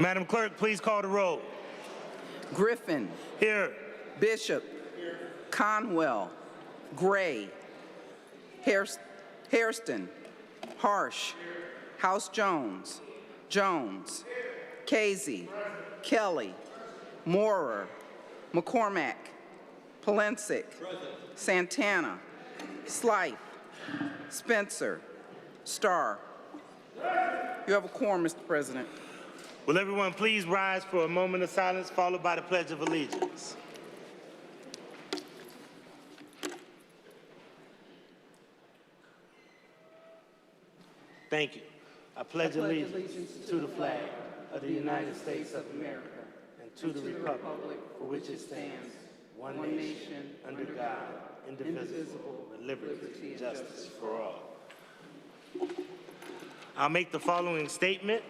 Madam Clerk, please call the roll. Griffin. Here. Bishop. Here. Conwell. Gray. Hairston. Harsh. Here. House Jones. Jones. Casey. Kelly. Moorer. McCormack. Polensek. Santana. Slife. Spencer. Starr. You have a quorum, Mr. President. Will everyone please rise for a moment of silence followed by the Pledge of Allegiance? Thank you. I pledge allegiance to the flag of the United States of America and to the republic for which it stands, one nation, under God, indivisible, with liberty and justice for all. I'll make the following statement.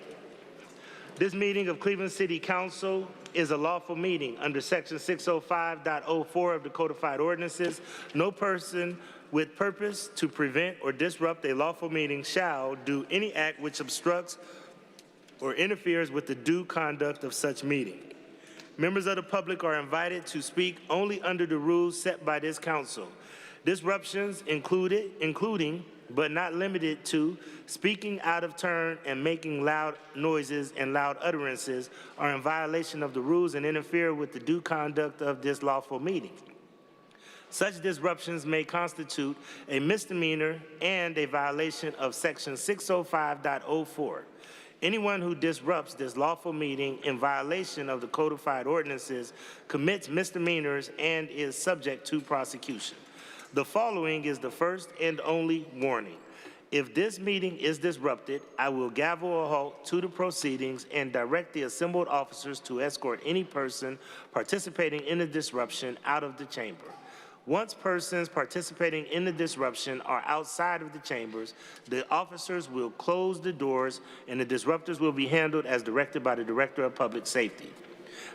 This meeting of Cleveland City Council is a lawful meeting under Section 605.04 of the Codified Ordinances. No person with purpose to prevent or disrupt a lawful meeting shall do any act which obstructs or interferes with the due conduct of such meeting. Members of the public are invited to speak only under the rules set by this council. Disruptions including but not limited to speaking out of turn and making loud noises and loud utterances are in violation of the rules and interfere with the due conduct of this lawful meeting. Such disruptions may constitute a misdemeanor and a violation of Section 605.04. Anyone who disrupts this lawful meeting in violation of the codified ordinances commits misdemeanors and is subject to prosecution. The following is the first and only warning. If this meeting is disrupted, I will gavel a halt to the proceedings and direct the assembled officers to escort any person participating in the disruption out of the chamber. Once persons participating in the disruption are outside of the chambers, the officers will close the doors and the disruptors will be handled as directed by the Director of Public Safety.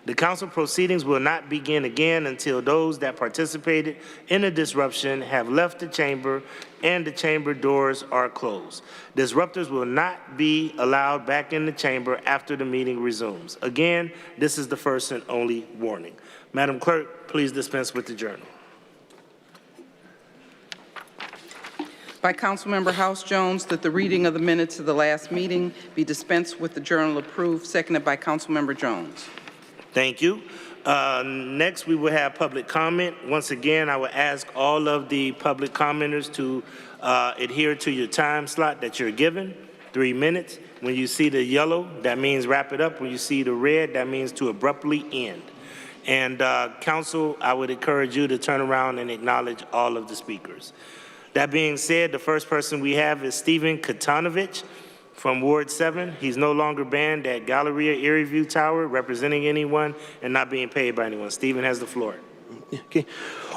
The council proceedings will not begin again until those that participated in the disruption have left the chamber and the chamber doors are closed. Disruptors will not be allowed back in the chamber after the meeting resumes. Again, this is the first and only warning. Madam Clerk, please dispense with the journal. By Councilmember House Jones, that the reading of the minutes of the last meeting be dispensed with, the journal approved, seconded by Councilmember Jones. Thank you. Next, we will have public comment. Once again, I will ask all of the public commenters to adhere to your time slot that you're given, 3 minutes. When you see the yellow, that means wrap it up. When you see the red, that means to abruptly end. And Council, I would encourage you to turn around and acknowledge all of the speakers. That being said, the first person we have is Stephen Katanovich from Ward 7. He's no longer banned at Galleria Erie View Tower, representing anyone and not being paid by anyone. Stephen has the floor. Okay.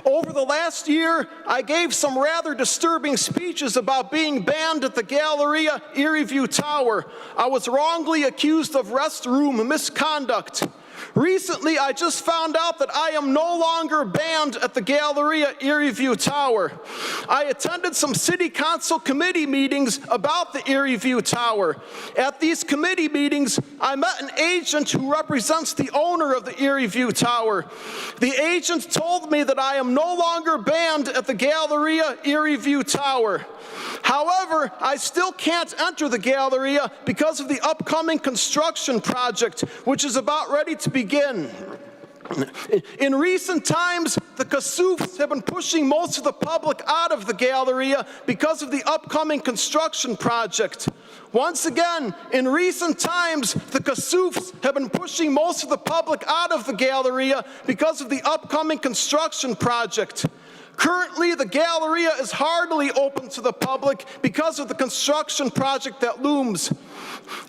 Over the last year, I gave some rather disturbing speeches about being banned at the Galleria Erie View Tower. I was wrongly accused of restroom misconduct. Recently, I just found out that I am no longer banned at the Galleria Erie View Tower. I attended some city council committee meetings about the Erie View Tower. At these committee meetings, I met an agent who represents the owner of the Erie View Tower. The agent told me that I am no longer banned at the Galleria Erie View Tower. However, I still can't enter the Galleria because of the upcoming construction project, which is about ready to begin. In recent times, the Kassoufs have been pushing most of the public out of the Galleria because of the upcoming construction project. Once again, in recent times, the Kassoufs have been pushing most of the public out of the Galleria because of the upcoming construction project. Currently, the Galleria is hardly open to the public because of the construction project that looms.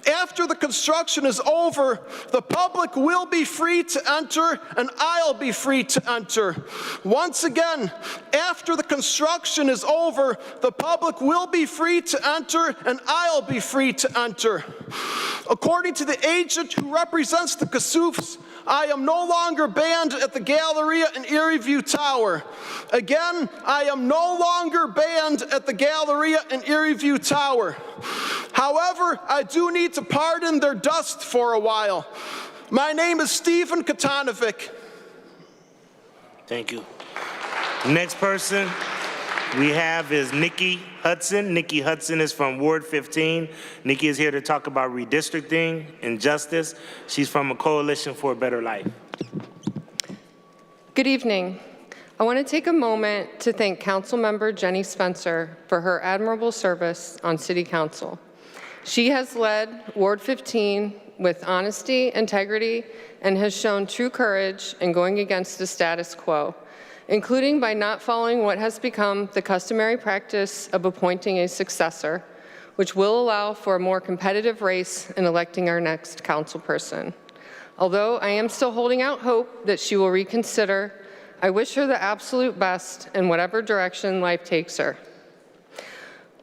After the construction is over, the public will be free to enter and I'll be free to enter. Once again, after the construction is over, the public will be free to enter and I'll be free to enter. According to the agent who represents the Kassoufs, I am no longer banned at the Galleria and Erie View Tower. Again, I am no longer banned at the Galleria and Erie View Tower. However, I do need to pardon their dust for a while. My name is Stephen Katanovic. Thank you. Next person we have is Nikki Hudson. Nikki Hudson is from Ward 15. Nikki is here to talk about redistricting and justice. She's from a Coalition for a Better Life. Good evening. I want to take a moment to thank Councilmember Jenny Spencer for her admirable service on City Council. She has led Ward 15 with honesty, integrity, and has shown true courage in going against the status quo, including by not following what has become the customary practice of appointing a successor, which will allow for a more competitive race in electing our next councilperson. Although I am still holding out hope that she will reconsider, I wish her the absolute best in whatever direction life takes her.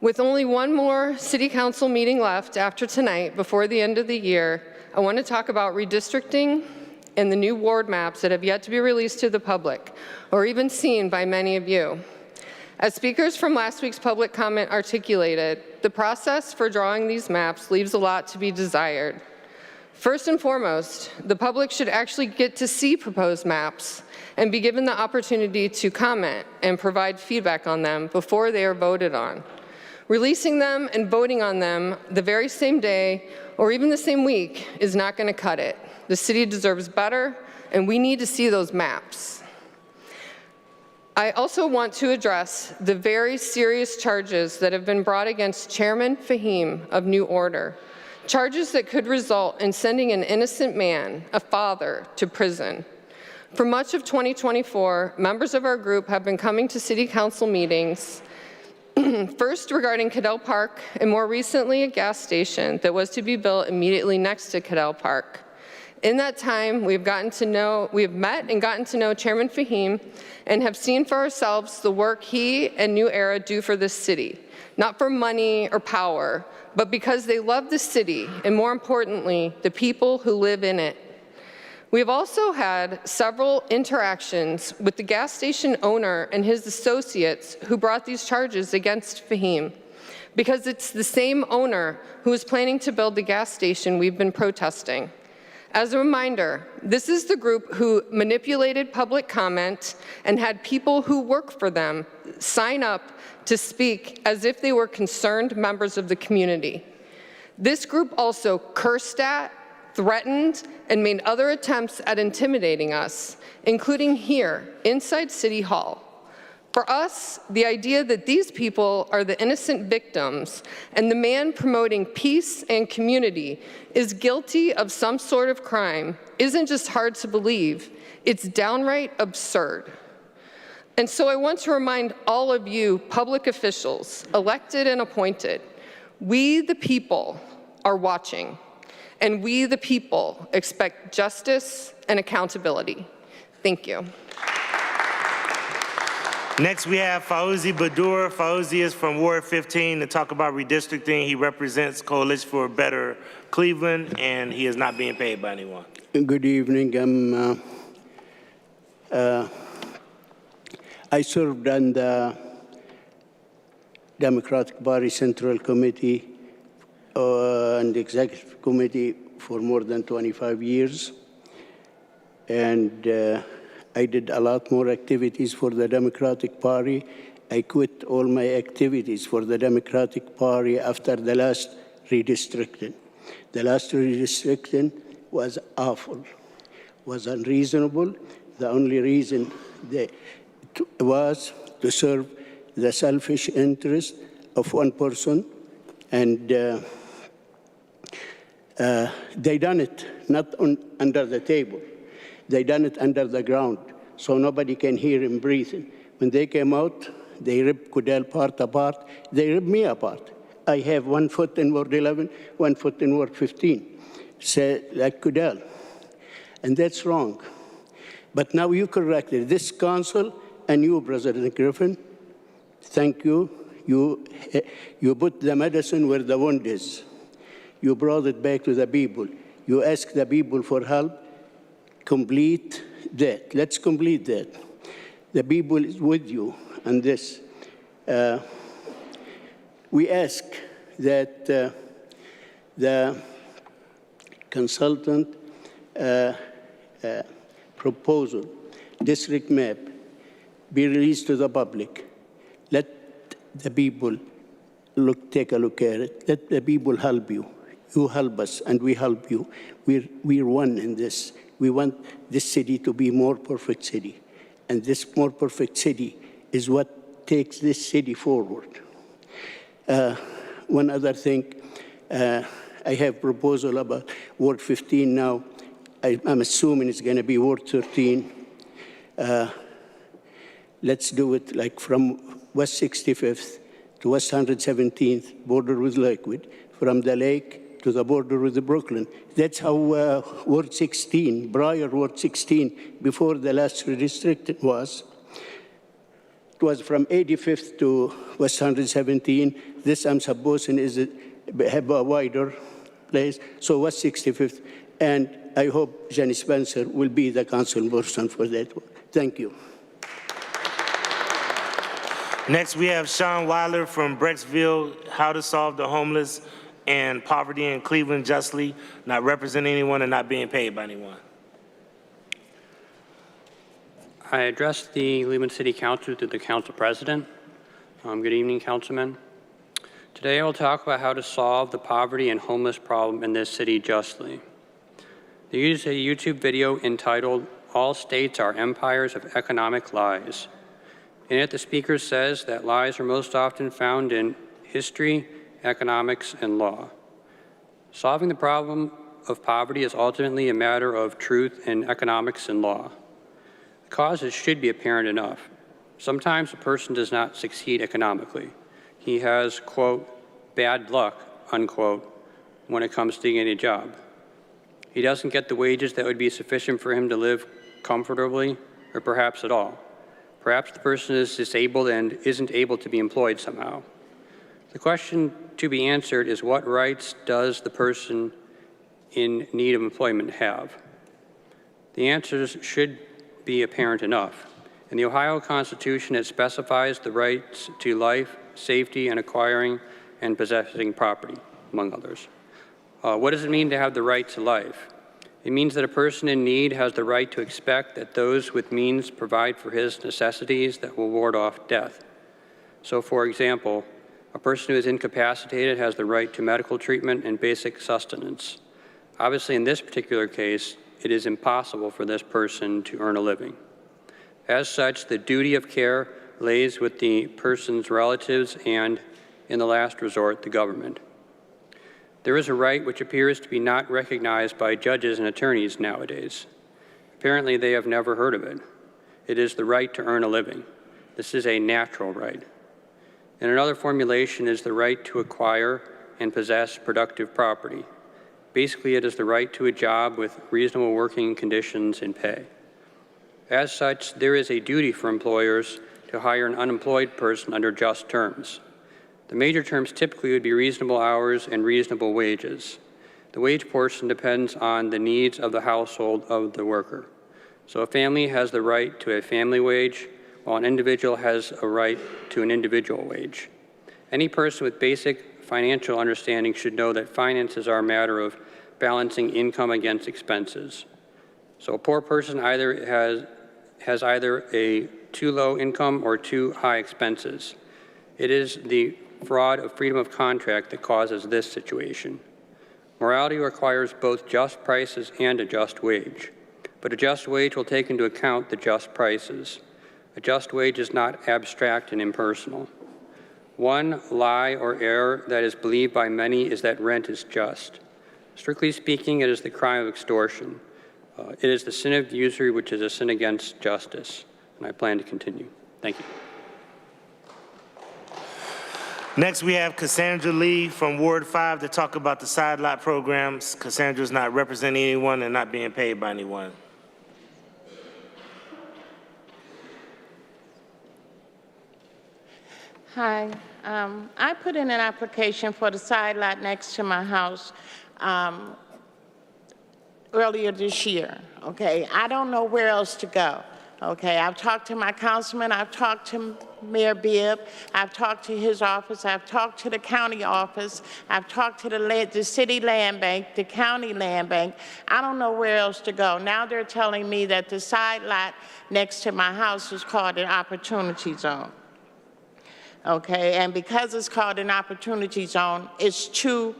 With only one more City Council meeting left after tonight before the end of the year, I want to talk about redistricting and the new ward maps that have yet to be released to the public or even seen by many of you. As speakers from last week's public comment articulated, the process for drawing these maps leaves a lot to be desired. First and foremost, the public should actually get to see proposed maps and be given the opportunity to comment and provide feedback on them before they are voted on. Releasing them and voting on them the very same day or even the same week is not going to cut it. The city deserves better, and we need to see those maps. I also want to address the very serious charges that have been brought against Chairman Fahim of New Order, charges that could result in sending an innocent man, a father, to prison. For much of 2024, members of our group have been coming to City Council meetings, first regarding Cadell Park, and more recently a gas station that was to be built immediately next to Cadell Park. In that time, we have met and gotten to know Chairman Fahim and have seen for ourselves the work he and New Era do for this city, not for money or power, but because they love the city and, more importantly, the people who live in it. We have also had several interactions with the gas station owner and his associates who brought these charges against Fahim, because it's the same owner who is planning to build the gas station we've been protesting. As a reminder, this is the group who manipulated public comment and had people who work for them sign up to speak as if they were concerned members of the community. This group also cursed at, threatened, and made other attempts at intimidating us, including here, inside City Hall. For us, the idea that these people are the innocent victims and the man promoting peace and community is guilty of some sort of crime isn't just hard to believe, it's downright absurd. And so I want to remind all of you public officials, elected and appointed, we the people are watching, and we the people expect justice and accountability. Thank you. Next, we have Fauzi Badur. Fauzi is from Ward 15 to talk about redistricting. He represents Coalition for a Better Cleveland, and he is not being paid by anyone. Good evening. I served on the Democratic Party Central Committee and the Executive Committee for more than 25 years. And I did a lot more activities for the Democratic Party. I quit all my activities for the Democratic Party after the last redistricting. The last redistricting was awful, was unreasonable. The only reason was to serve the selfish interest of one person, and they done it not under the table. They done it under the ground, so nobody can hear him breathing. When they came out, they ripped Cadell Park apart. They ripped me apart. I have 1 foot in Ward 11, 1 foot in Ward 15, like Cadell. And that's wrong. But now you corrected this council and you, President Griffin, thank you. You put the medicine where the wound is. You brought it back to the people. You asked the people for help. Complete that. Let's complete that. The people is with you on this. We ask that the consultant proposal, district map, be released to the public. Let the people take a look at it. Let the people help you. You help us, and we help you. We're one in this. We want this city to be more perfect city. And this more perfect city is what takes this city forward. One other thing, I have proposal about Ward 15 now. I'm assuming it's going to be Ward 13. Let's do it like from West 65th to West 117th, border with Lakewood, from the lake to the border with the Brooklyn. That's how Ward 16, Briar Ward 16, before the last redistricting was. It was from 85th to West 117. This, I'm supposing, have a wider place, so West 65th. And I hope Jenny Spencer will be the council person for that one. Thank you. Next, we have Sean Weiler from Brecksville, How to Solve the Homeless and Poverty in Cleveland Justly, not representing anyone and not being paid by anyone. I address the Cleveland City Council through the Council President. Good evening, Councilman. Today I will talk about how to solve the poverty and homeless problem in this city justly. There is a YouTube video entitled, "All States Are Empires of Economic Lies." In it, the speaker says that lies are most often found in history, economics, and law. Solving the problem of poverty is ultimately a matter of truth in economics and law. The causes should be apparent enough. Sometimes a person does not succeed economically. He has, quote, bad luck, unquote, when it comes to getting a job. He doesn't get the wages that would be sufficient for him to live comfortably, or perhaps at all. Perhaps the person is disabled and isn't able to be employed somehow. The question to be answered is, what rights does the person in need of employment have? The answers should be apparent enough. In the Ohio Constitution, it specifies the rights to life, safety, and acquiring and possessing property, among others. What does it mean to have the right to life? It means that a person in need has the right to expect that those with means provide for his necessities that will ward off death. So, for example, a person who is incapacitated has the right to medical treatment and basic sustenance. Obviously, in this particular case, it is impossible for this person to earn a living. As such, the duty of care lays with the person's relatives and, in the last resort, the government. There is a right which appears to be not recognized by judges and attorneys nowadays. Apparently, they have never heard of it. It is the right to earn a living. This is a natural right. And another formulation is the right to acquire and possess productive property. Basically, it is the right to a job with reasonable working conditions and pay. As such, there is a duty for employers to hire an unemployed person under just terms. The major terms typically would be reasonable hours and reasonable wages. The wage portion depends on the needs of the household of the worker. So a family has the right to a family wage, while an individual has a right to an individual wage. Any person with basic financial understanding should know that finances are a matter of balancing income against expenses. So a poor person either has either a too low income or too high expenses. It is the fraud of freedom of contract that causes this situation. Morality requires both just prices and a just wage, but a just wage will take into account the just prices. A just wage is not abstract and impersonal. One lie or error that is believed by many is that rent is just. Strictly speaking, it is the crime of extortion. It is the sin of usury, which is a sin against justice. And I plan to continue. Thank you. Next, we have Cassandra Lee from Ward 5 to talk about the side lot programs. Cassandra's not representing anyone and not being paid by anyone. Hi. I put in an application for the side lot next to my house earlier this year, okay? I don't know where else to go, Okay, I've talked to my councilman, I've talked to Mayor Bibb, I've talked to his office, I've talked to the county office, I've talked to the city land bank, the county land bank. I don't know where else to go. Now they're telling me that the side lot next to my house is called an opportunity zone. Okay, and because it's called an opportunity zone, it's 2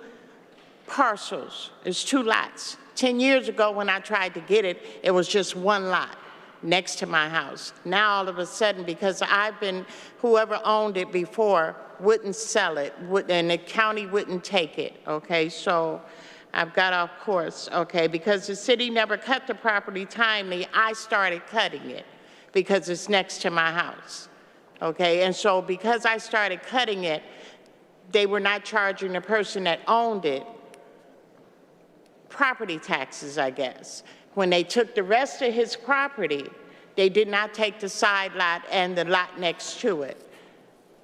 parcels, it's 2 lots. 10 years ago when I tried to get it, it was just 1 lot next to my house. Now all of a sudden, because whoever owned it before wouldn't sell it, and the county wouldn't take it, okay? So I've got off course, okay? Because the city never cut the property timely, I started cutting it because it's next to my house, okay? And so because I started cutting it, they were not charging the person that owned it property taxes, I guess. When they took the rest of his property, they did not take the side lot and the lot next to it.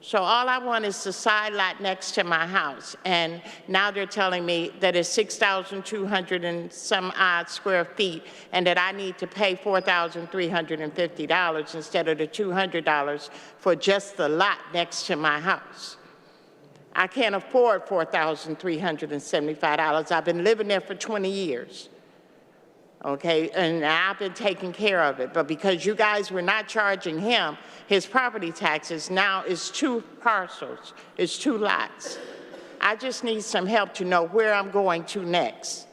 So all I want is the side lot next to my house. And now they're telling me that it's 6,200 and some odd square feet and that I need to pay $4,350 instead of the $200 for just the lot next to my house. I can't afford $4,375. I've been living there for 20 years. Okay, and I've been taking care of it. But because you guys were not charging him his property taxes, now it's 2 parcels, it's 2 lots. I just need some help to know where I'm going to next.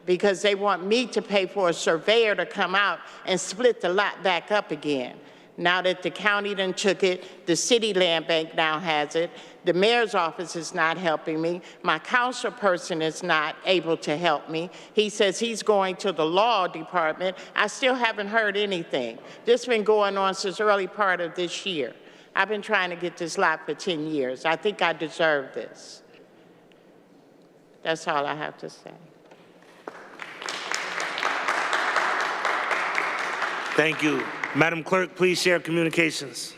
Because they want me to pay for a surveyor to come out and split the lot back up again. Now that the county done took it, the city land bank now has it, the mayor's office is not helping me, my council person is not able to help me. He says he's going to the law department. I still haven't heard anything. This has been going on since early part of this year. I've been trying to get this lot for 10 years. I think I deserve this. That's all I have to say. Thank you. Madam Clerk, please share communications.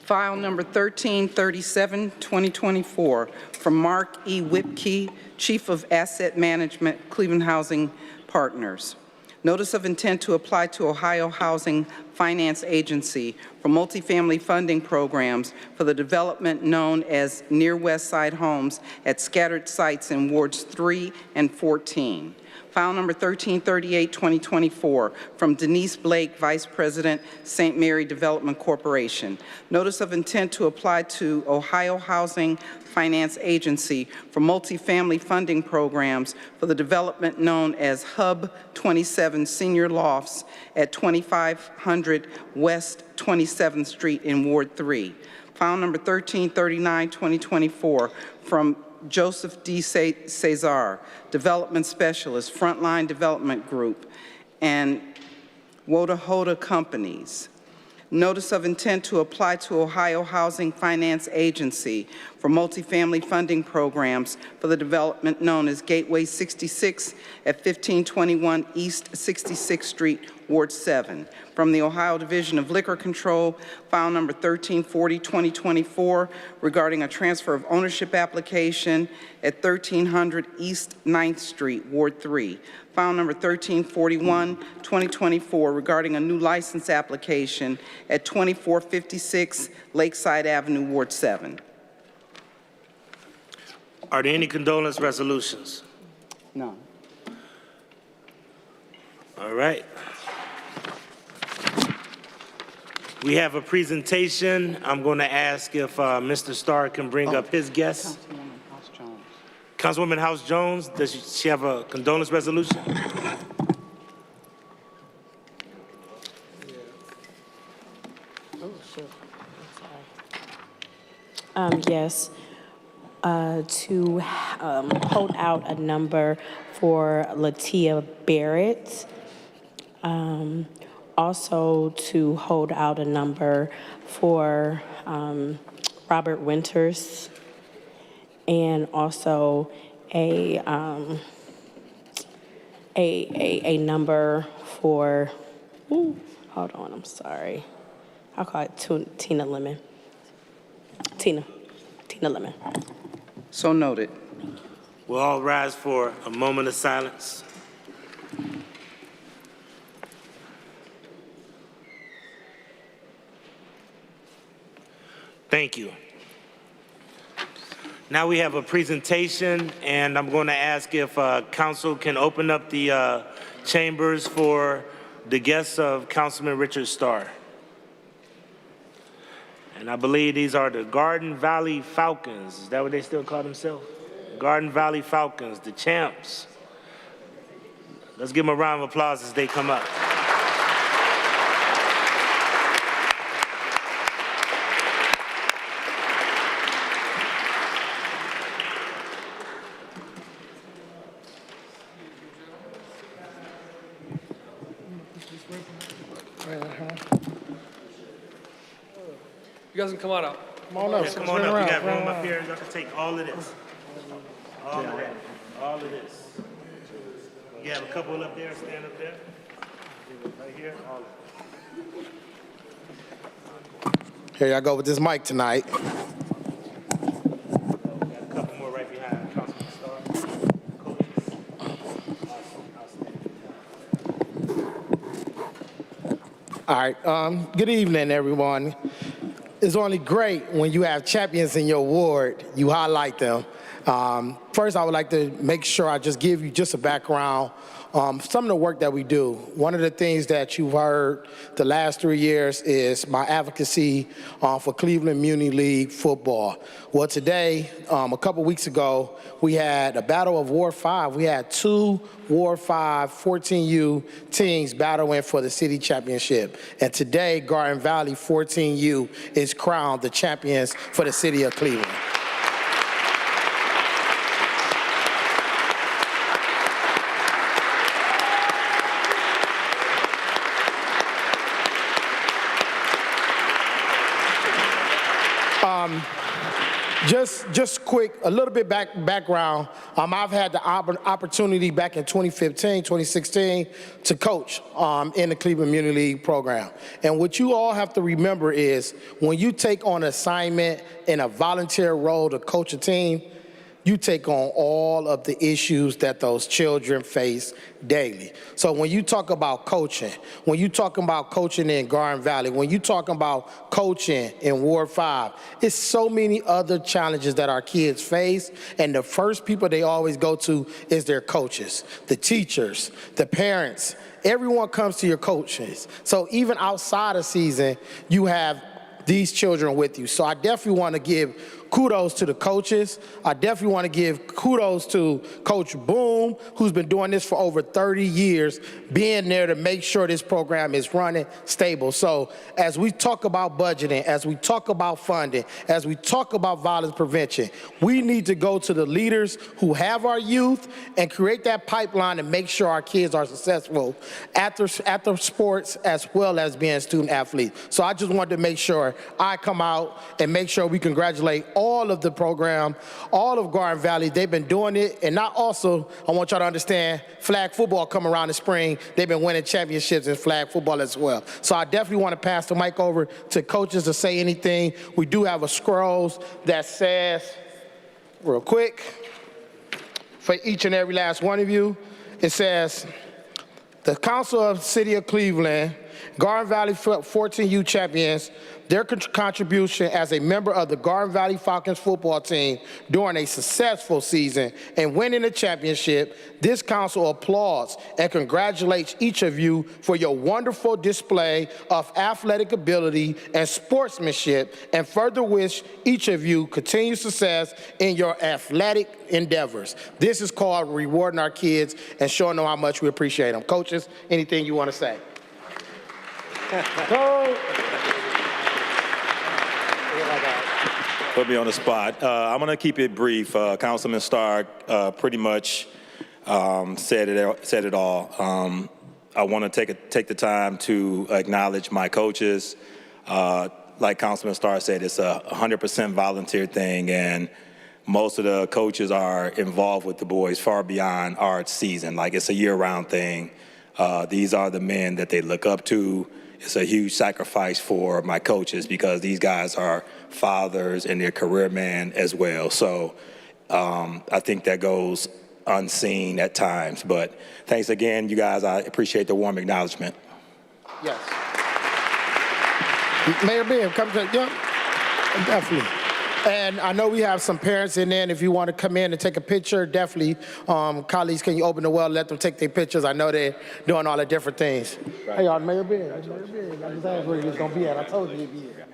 File number 1337, 2024, from Mark E. Whipke, Chief of Asset Management, Cleveland Housing Partners. Notice of intent to apply to Ohio Housing Finance Agency for multifamily funding programs for the development known as Near West Side Homes at scattered sites in Wards 3 and 14. File number 1338, 2024, from Denise Blake, Vice President, St. Mary Development Corporation. Notice of intent to apply to Ohio Housing Finance Agency for multifamily funding programs for the development known as Hub 27 Senior Lofts at 2500 West 27th Street in Ward 3. File number 1339, 2024, from Joseph D. Cesar, Development Specialist, Frontline Development Group, and Wodahoda Companies. Notice of intent to apply to Ohio Housing Finance Agency for multifamily funding programs for the development known as Gateway 66 at 1521 East 66th Street, Ward 7. From the Ohio Division of Liquor Control, file number 1340, 2024, regarding a transfer of ownership application at 1300 East 9th Street, Ward 3. File number 1341, 2024, regarding a new license application at 2456 Lakeside Avenue, Ward 7. Are there any condolence resolutions? No. All right. We have a presentation. I'm going to ask if Mr. Starr can bring up his guest. Councilwoman House Jones. Councilwoman House Jones, does she have a condolence resolution? Yes, to hold out a number for Latia Barrett. Also to hold out a number for Robert Winters, and also a number for, hold on, I'm sorry. I'll call it Tina Lemon. Tina Lemon. So noted. We'll all rise for a moment of silence. Thank you. Now we have a presentation, and I'm going to ask if council can open up the chambers for the guests of Councilman Richard Starr. And I believe these are the Garden Valley Falcons. Is that what they still call themselves? Garden Valley Falcons, the champs. Let's give them a round of applause as they come up. You guys can come on up. Come on up. Yeah, come on up. You got room up here. Y'all can take all of this. All of that. All of this. You have a couple up there. Stand up there. Right here. All of it. Here y'all go with this mic tonight. Got a couple more right behind Councilman Starr. All right, good evening, everyone. It's only great when you have champions in your ward, you highlight them. First, I would like to make sure I just give you just a background, some of the work that we do. One of the things that you've heard the last 3 years is my advocacy for Cleveland Muni League football. Well, today, a couple weeks ago, we had a battle of Ward 5. We had 2 Ward 5 14U teams battling for the city championship. And today, Garden Valley 14U is crowned the champions for the city of Cleveland. Just quick, a little bit background. I've had the opportunity back in 2015, 2016 to coach in the Cleveland Muni League program. And what you all have to remember is when you take on assignment in a volunteer role to coach a team, you take on all of the issues that those children face daily. So when you talk about coaching, when you talk about coaching in Garden Valley, when you talk about coaching in Ward 5, it's so many other challenges that our kids face, and the first people they always go to is their coaches, the teachers, the parents. Everyone comes to your coaches. So even outside of season, you have these children with you. So I definitely want to give kudos to the coaches. I definitely want to give kudos to Coach Boom, who's been doing this for over 30 years, being there to make sure this program is running stable. So as we talk about budgeting, as we talk about funding, as we talk about violence prevention, we need to go to the leaders who have our youth and create that pipeline and make sure our kids are successful at their sports as well as being student athletes. So I just wanted to make sure I come out and make sure we congratulate all of the program, all of Garden Valley. They've been doing it. And not also, I want y'all to understand, flag football come around the spring. They've been winning championships in flag football as well. So I definitely want to pass the mic over to coaches to say anything. We do have a scrolls that says, real quick, for each and every last one of you, it says, the Council of the City of Cleveland, Garden Valley 14U champions, their contribution as a member of the Garden Valley Falcons football team during a successful season and winning the championship. This council applauds and congratulates each of you for your wonderful display of athletic ability and sportsmanship, and further wish each of you continued success in your athletic endeavors. This is called rewarding our kids and showing them how much we appreciate them. Coaches, anything you want to say? Go. Put me on the spot. I'm going to keep it brief. Councilman Starr pretty much said it all. I want to take the time to acknowledge my coaches. Like Councilman Starr said, it's a 100% volunteer thing, and most of the coaches are involved with the boys far beyond our season. Like, it's a year-round thing. These are the men that they look up to. It's a huge sacrifice for my coaches because these guys are fathers and they're career men as well. So I think that goes unseen at times. But thanks again, you guys. I appreciate the warm acknowledgement. Yes. Mayor Bibb, come to, yeah, definitely. And I know we have some parents in there, and if you want to come in and take a picture, definitely, colleagues, can you open the well, let them take their pictures? I know they're doing all the different things. Right. Hey, y'all, Mayor Bibb, I just asked where he was going to be at. I told you he'd be here.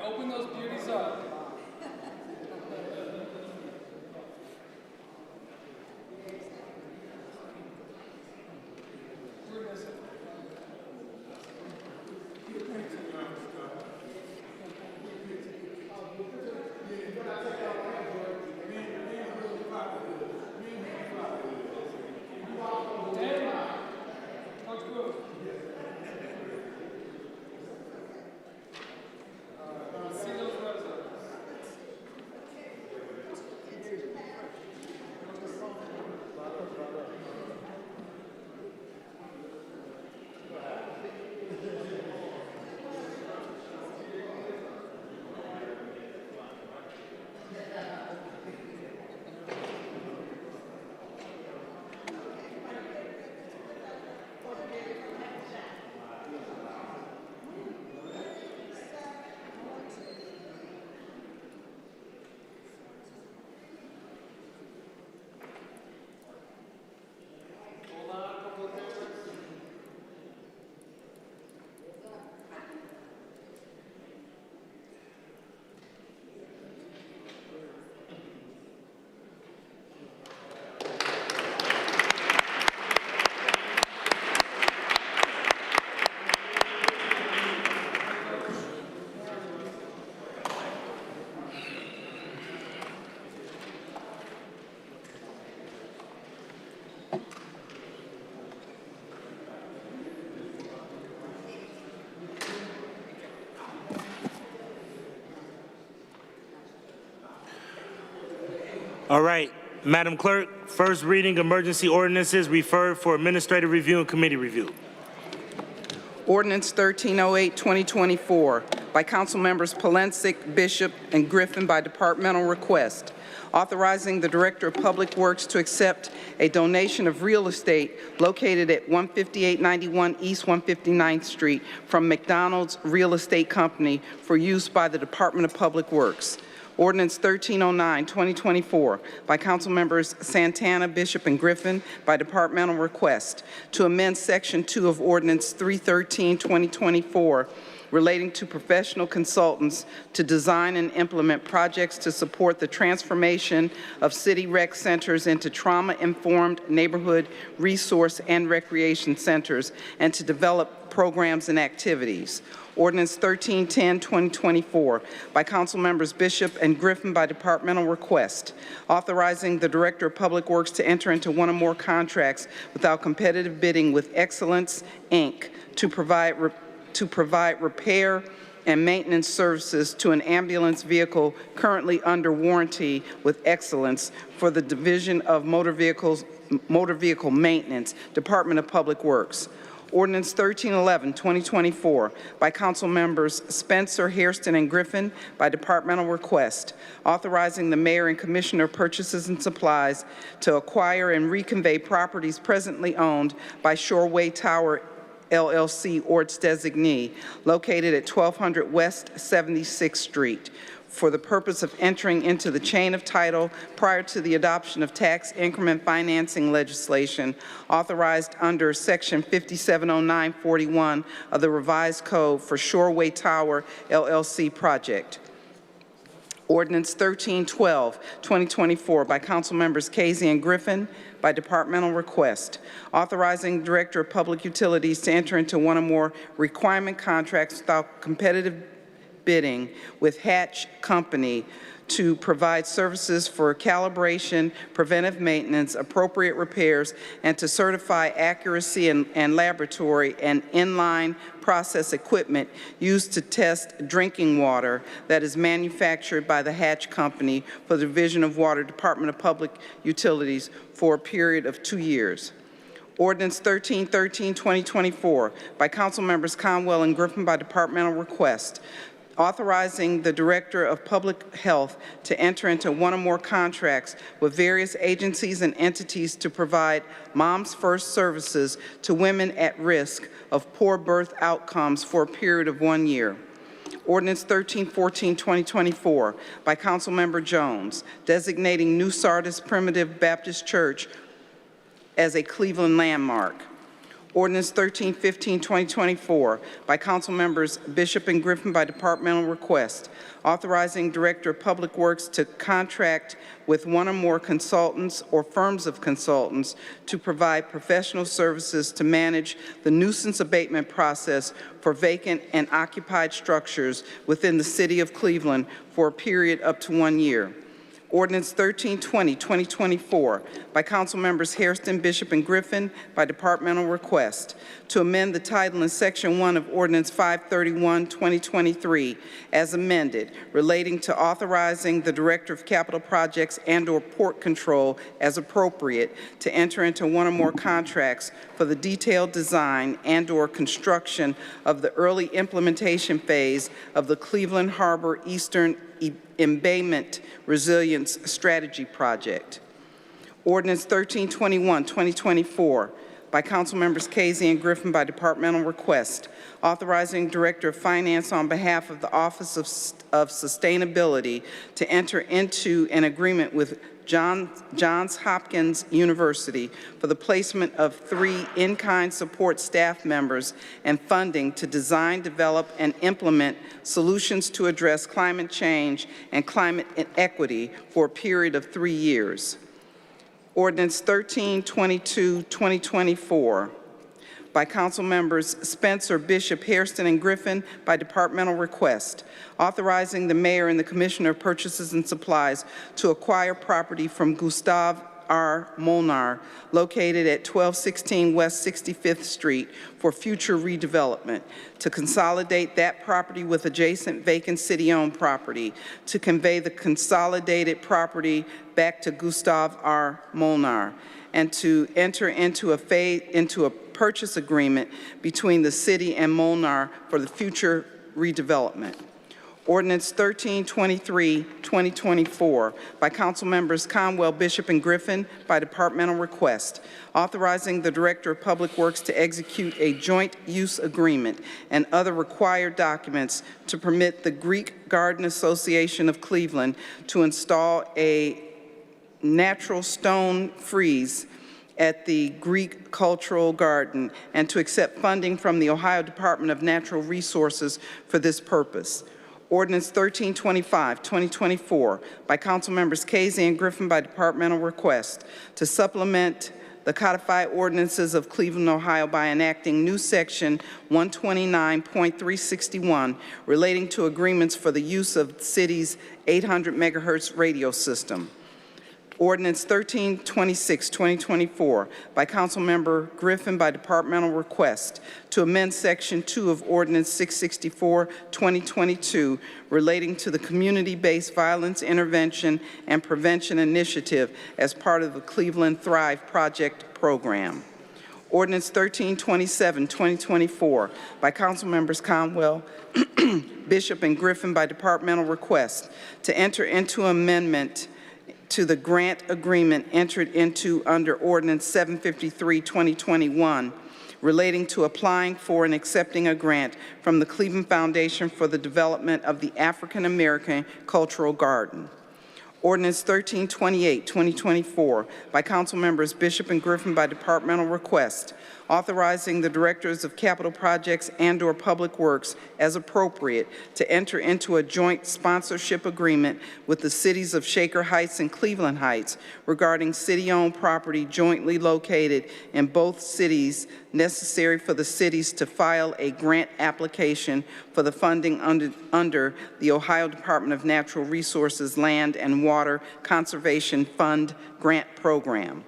Open those beauties up. All right, Madam Clerk, first reading emergency ordinances referred for administrative review and committee review. Ordinance 1308, 2024, by Council Members Palencic, Bishop, and Griffin by departmental request, authorizing the Director of Public Works to accept a donation of real estate located at 15891 East 159th Street from McDonald's Real Estate Company for use by the Department of Public Works. Ordinance 1309, 2024, by Council Members Santana, Bishop, and Griffin by departmental request to amend Section 2 of Ordinance 313, 2024 relating to professional consultants to design and implement projects to support the transformation of city rec centers into trauma-informed neighborhood resource and recreation centers, and to develop programs and activities. Ordinance 1310, 2024, by Council Members Bishop and Griffin by departmental request, authorizing the Director of Public Works to enter into one or more contracts without competitive bidding with Excellence, Inc. to provide repair and maintenance services to an ambulance vehicle currently under warranty with Excellence for the Division of Motor Vehicle Maintenance, Department of Public Works. Ordinance 1311, 2024, by Council Members Spencer, Hairston, and Griffin by departmental request, authorizing the Mayor and Commissioner of Purchases and Supplies to acquire and reconvey properties presently owned by Shoreway Tower LLC or its designee, located at 1200 West 76th Street, for the purpose of entering into the chain of title prior to the adoption of tax increment financing legislation authorized under Section 570941 of the Revised Code for Shoreway Tower LLC project. Ordinance 1312, 2024, by Council Members Casey and Griffin, by departmental request, authorizing Director of Public Utilities to enter into one or more requirement contracts without competitive bidding with Hatch Company to provide services for calibration, preventive maintenance, appropriate repairs, and to certify accuracy and laboratory and inline process equipment used to test drinking water that is manufactured by the Hatch Company for the Division of Water, Department of Public Utilities for a period of 2 years. Ordinance 1313, 2024, by Council Members Conwell and Griffin by departmental request, authorizing the Director of Public Health to enter into one or more contracts with various agencies and entities to provide Moms First services to women at risk of poor birth outcomes for a period of 1 year. Ordinance 1314, 2024, by Councilmember Jones, designating New Sardis Primitive Baptist Church as a Cleveland landmark. Ordinance 1315, 2024, by Council Members Bishop and Griffin by departmental request, authorizing Director of Public Works to contract with one or more consultants or firms of consultants to provide professional services to manage the nuisance abatement process for vacant and occupied structures within the City of Cleveland for a period up to 1 year. Ordinance 1320, 2024, by Council Members Hairston, Bishop, and Griffin by departmental request, to amend the title in Section 1 of Ordinance 531, 2023, as amended, relating to authorizing the Director of Capital Projects and/or Port Control as appropriate to enter into one or more contracts for the detailed design and/or construction of the early implementation phase of the Cleveland Harbor Eastern Embayment Resilience Strategy Project. Ordinance 1321, 2024, by Council Members Casey and Griffin by departmental request, authorizing Director of Finance on behalf of the Office of Sustainability to enter into an agreement with Johns Hopkins University for the placement of 3 in-kind support staff members and funding to design, develop, and implement solutions to address climate change and climate inequity for a period of 3 years. Ordinance 1322, 2024, by Council Members Spencer, Bishop, Hairston, and Griffin by departmental request, authorizing the Mayor and the Commissioner of Purchases and Supplies to acquire property from Gustav R. Molnar, located at 1216 West 65th Street, for future redevelopment, to consolidate that property with adjacent vacant city-owned property, to convey the consolidated property back to Gustav R. Molnar, and to enter into a purchase agreement between the city and Molnar for the future redevelopment. Ordinance 1323, 2024, by Council Members Conwell, Bishop, and Griffin by departmental request, authorizing the Director of Public Works to execute a joint use agreement and other required documents to permit the Greek Garden Association of Cleveland to install a natural stone frieze at the Greek Cultural Garden and to accept funding from the Ohio Department of Natural Resources for this purpose. Ordinance 1325, 2024, by Council Members Casey and Griffin by departmental request to supplement the codified ordinances of Cleveland, Ohio by enacting new section 129.361 relating to agreements for the use of the city's 800 megahertz radio system. Ordinance 1326, 2024, by Councilmember Griffin by departmental request to amend Section 2 of Ordinance 664, 2022, relating to the Community-Based Violence Intervention and Prevention Initiative as part of the Cleveland Thrive Project program. Ordinance 1327, 2024, by Councilmembers Conwell, Bishop, and Griffin by departmental request to enter into amendment to the grant agreement entered into under Ordinance 753, 2021, relating to applying for and accepting a grant from the Cleveland Foundation for the development of the African American Cultural Garden. Ordinance 1328, 2024, by Council Members Bishop and Griffin by departmental request, authorizing the directors of capital projects and/or public works as appropriate to enter into a joint sponsorship agreement with the cities of Shaker Heights and Cleveland Heights regarding city-owned property jointly located in both cities necessary for the cities to file a grant application for the funding under the Ohio Department of Natural Resources Land and Water Conservation Fund grant program.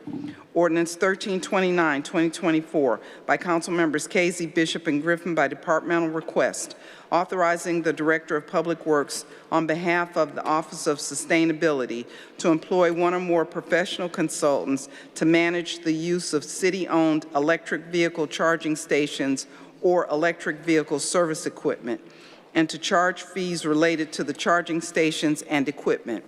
Ordinance 1329, 2024, by Council Members Casey, Bishop, and Griffin by departmental request, authorizing the Director of Public Works on behalf of the Office of Sustainability to employ one or more professional consultants to manage the use of city-owned electric vehicle charging stations or electric vehicle service equipment, and to charge fees related to the charging stations and equipment.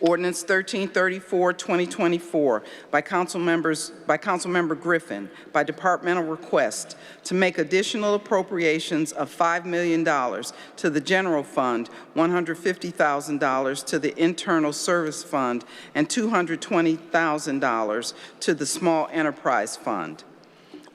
Ordinance 1334, 2024, by Councilmember Griffin, by departmental request, to make additional appropriations of $5 million to the general fund, $150,000 to the internal service fund, and $220,000 to the small enterprise fund.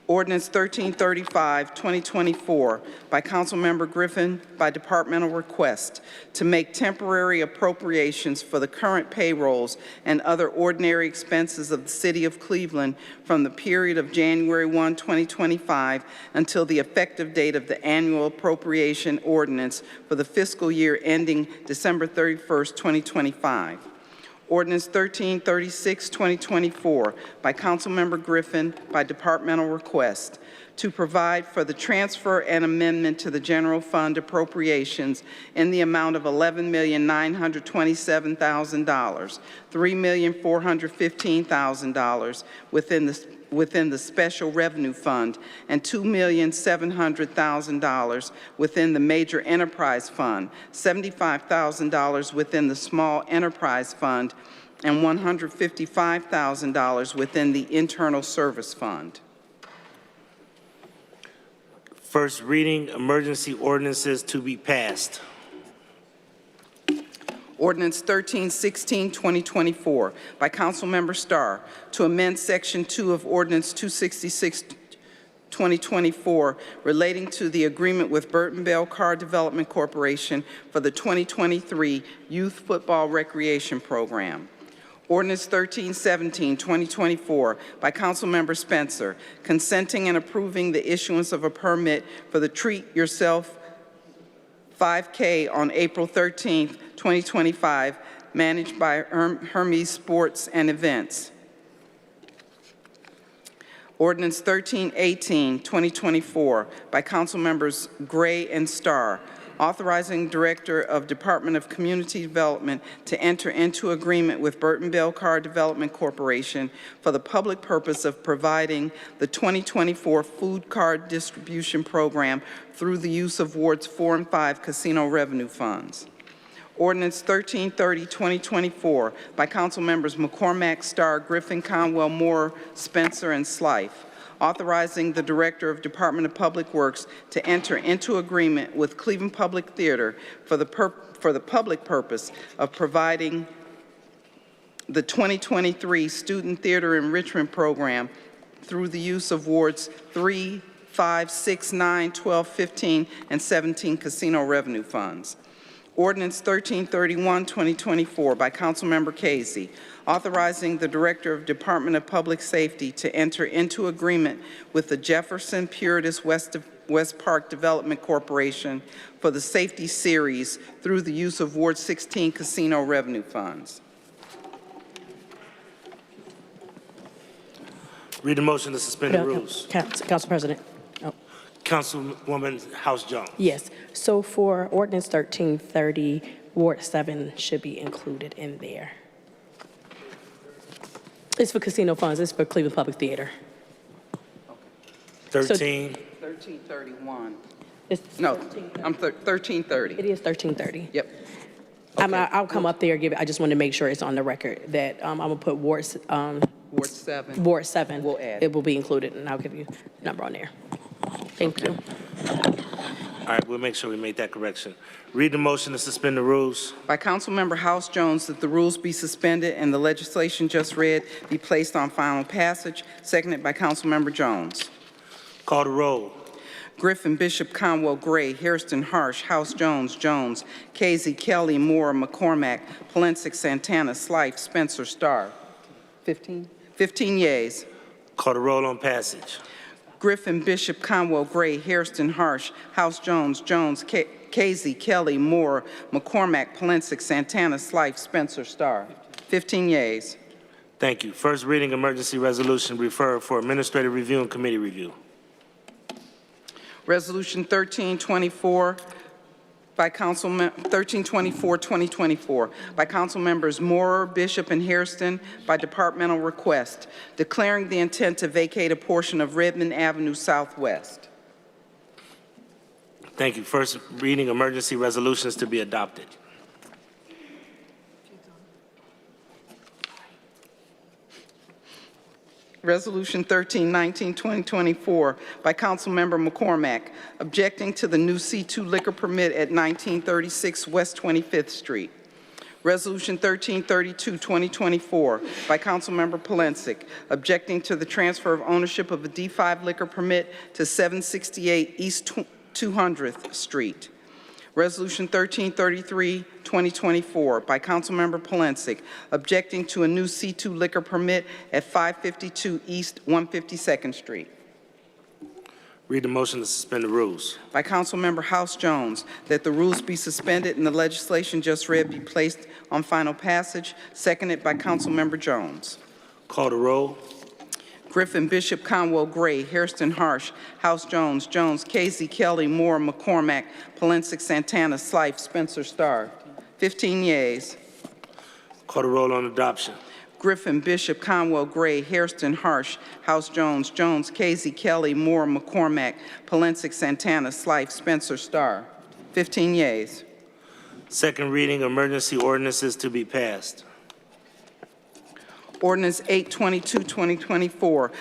Ordinance 1335, 2024, by Councilmember Griffin by departmental request to make temporary appropriations for the current payrolls and other ordinary expenses of the City of Cleveland from the period of January 1, 2025 until the effective date of the annual appropriation ordinance for the fiscal year ending December 31st, 2025. Ordinance 1336, 2024, by Councilmember Griffin by departmental request to provide for the transfer and amendment to the general fund appropriations in the amount of $11,927,000, $3,415,000 within the Special Revenue Fund, and $2,700,000 within the Major Enterprise Fund, $75,000 within the Small Enterprise Fund, and $155,000 within the Internal Service Fund. First reading, emergency ordinances to be passed. Ordinance 1316, 2024, by Councilmember Starr, to amend Section 2 of Ordinance 266, 2024, relating to the agreement with Burton Bell Car Development Corporation for the 2023 Youth Football Recreation Program. Ordinance 1317, 2024, by Councilmember Spencer, consenting and approving the issuance of a permit for the Treat Yourself 5K on April 13th, 2025, managed by Hermes Sports and Events. Ordinance 1318, 2024, by Councilmembers Gray and Starr, authorizing Director of Department of Community Development to enter into agreement with Burton Bell Car Development Corporation for the public purpose of providing the 2024 food card distribution program through the use of Wards 4 and 5 casino revenue funds. Ordinance 1330, 2024, by Councilmembers McCormack, Starr, Griffin, Conwell, Moore, Spencer, and Slife, authorizing the Director of Department of Public Works to enter into agreement with Cleveland Public Theater for the public purpose of providing the 2023 Student Theater Enrichment Program through the use of wards 3, 5, 6, 9, 12, 15, and 17 casino revenue funds. Ordinance 1331, 2024 by Councilmember Casey, authorizing the Director of Department of Public Safety to enter into agreement with the Jefferson Puritas West Park Development Corporation for the Safety Series through the use of Ward 16 casino revenue funds. Read the motion to suspend the rules. Council President. Oh, Councilwoman House Jones. yes. So for ordinance 1330, Ward 7 should be included in there. It's for casino funds. It's for Cleveland Public Theater. 13. 1331. It's No, 1330. I'm 1330. It is 1330. Yep. I'll come up there and give it. I just want to make sure it's on the record that I'm going to put Ward 7. Ward 7. We'll add. It will be included, and I'll give you the number on there. Thank you. All right, we'll make sure we make that correction. Read the motion to suspend the rules. By Councilmember House Jones, that the rules be suspended and the legislation just read be placed on final passage, seconded by Councilmember Jones. Call the roll. Griffin, Bishop, Conwell, Gray, Hairston, Harsh, House Jones, Jones, Casey, Kelly, Moore, McCormack, Palencic, Santana, Slife, Spencer, Starr. 15? 15 yeas. Call the roll on passage. Griffin, Bishop, Conwell, Gray, Hairston, Harsh, House Jones, Jones, Casey, Kelly, Moore, McCormack, Palencic, Santana, Slife, Spencer, Starr. 15 yeas. Thank you. First reading emergency resolution referred for administrative review and committee review. Resolution 1324 by 1324-2024 by council members Moore, Bishop, and Hairston by departmental request, declaring the intent to vacate a portion of Redmond Avenue Southwest. Thank you. First reading emergency resolutions to be adopted. Resolution 1319-2024 by Councilmember McCormack, objecting to the new C2 liquor permit at 1936 West 25th Street. Resolution 1332-2024 by Councilmember Palencic, objecting to the transfer of ownership of a D5 liquor permit to 768 East 200th Street. Resolution 1333-2024 by Councilmember Palencic, objecting to a new C2 liquor permit at 552 East 152nd Street. Read the motion to suspend the rules. By Councilmember House Jones, that the rules be suspended and the legislation just read be placed on final passage, seconded by Councilmember Jones. Call the roll. Griffin, Bishop, Conwell, Gray, Hairston, Harsh, House Jones, Jones, Casey, Kelly, Moore, McCormack, Palencic, Santana, Slife, Spencer, Starr. 15 yeas. Call the roll on adoption. Griffin, Bishop, Conwell, Gray, Hairston, Harsh, House Jones, Jones, Casey, Kelly, Moore, McCormack, Palencic, Santana, Slife, Spencer, Starr. 15 yeas. Second reading emergency ordinances to be passed. Ordinance 822-2024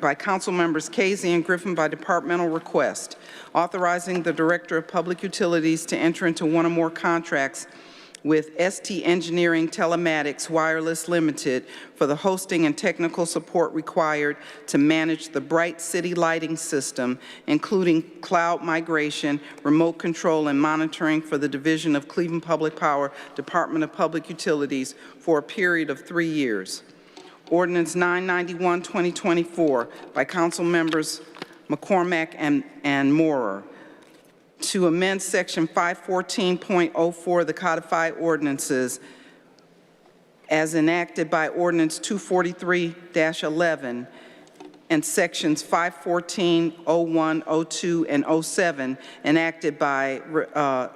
by council members Casey and Griffin by departmental request, authorizing the Director of Public Utilities to enter into one or more contracts with ST Engineering Telematics Wireless Limited for the hosting and technical support required to manage the Bright City lighting system, including cloud migration, remote control, and monitoring for the Division of Cleveland Public Power, Department of Public Utilities for a period of 3 years. Ordinance 991-2024 by council members McCormack and Moorer to amend section 514.04 of the codified ordinances as enacted by ordinance 243-11 and sections 514, 01, 02, and 07 enacted by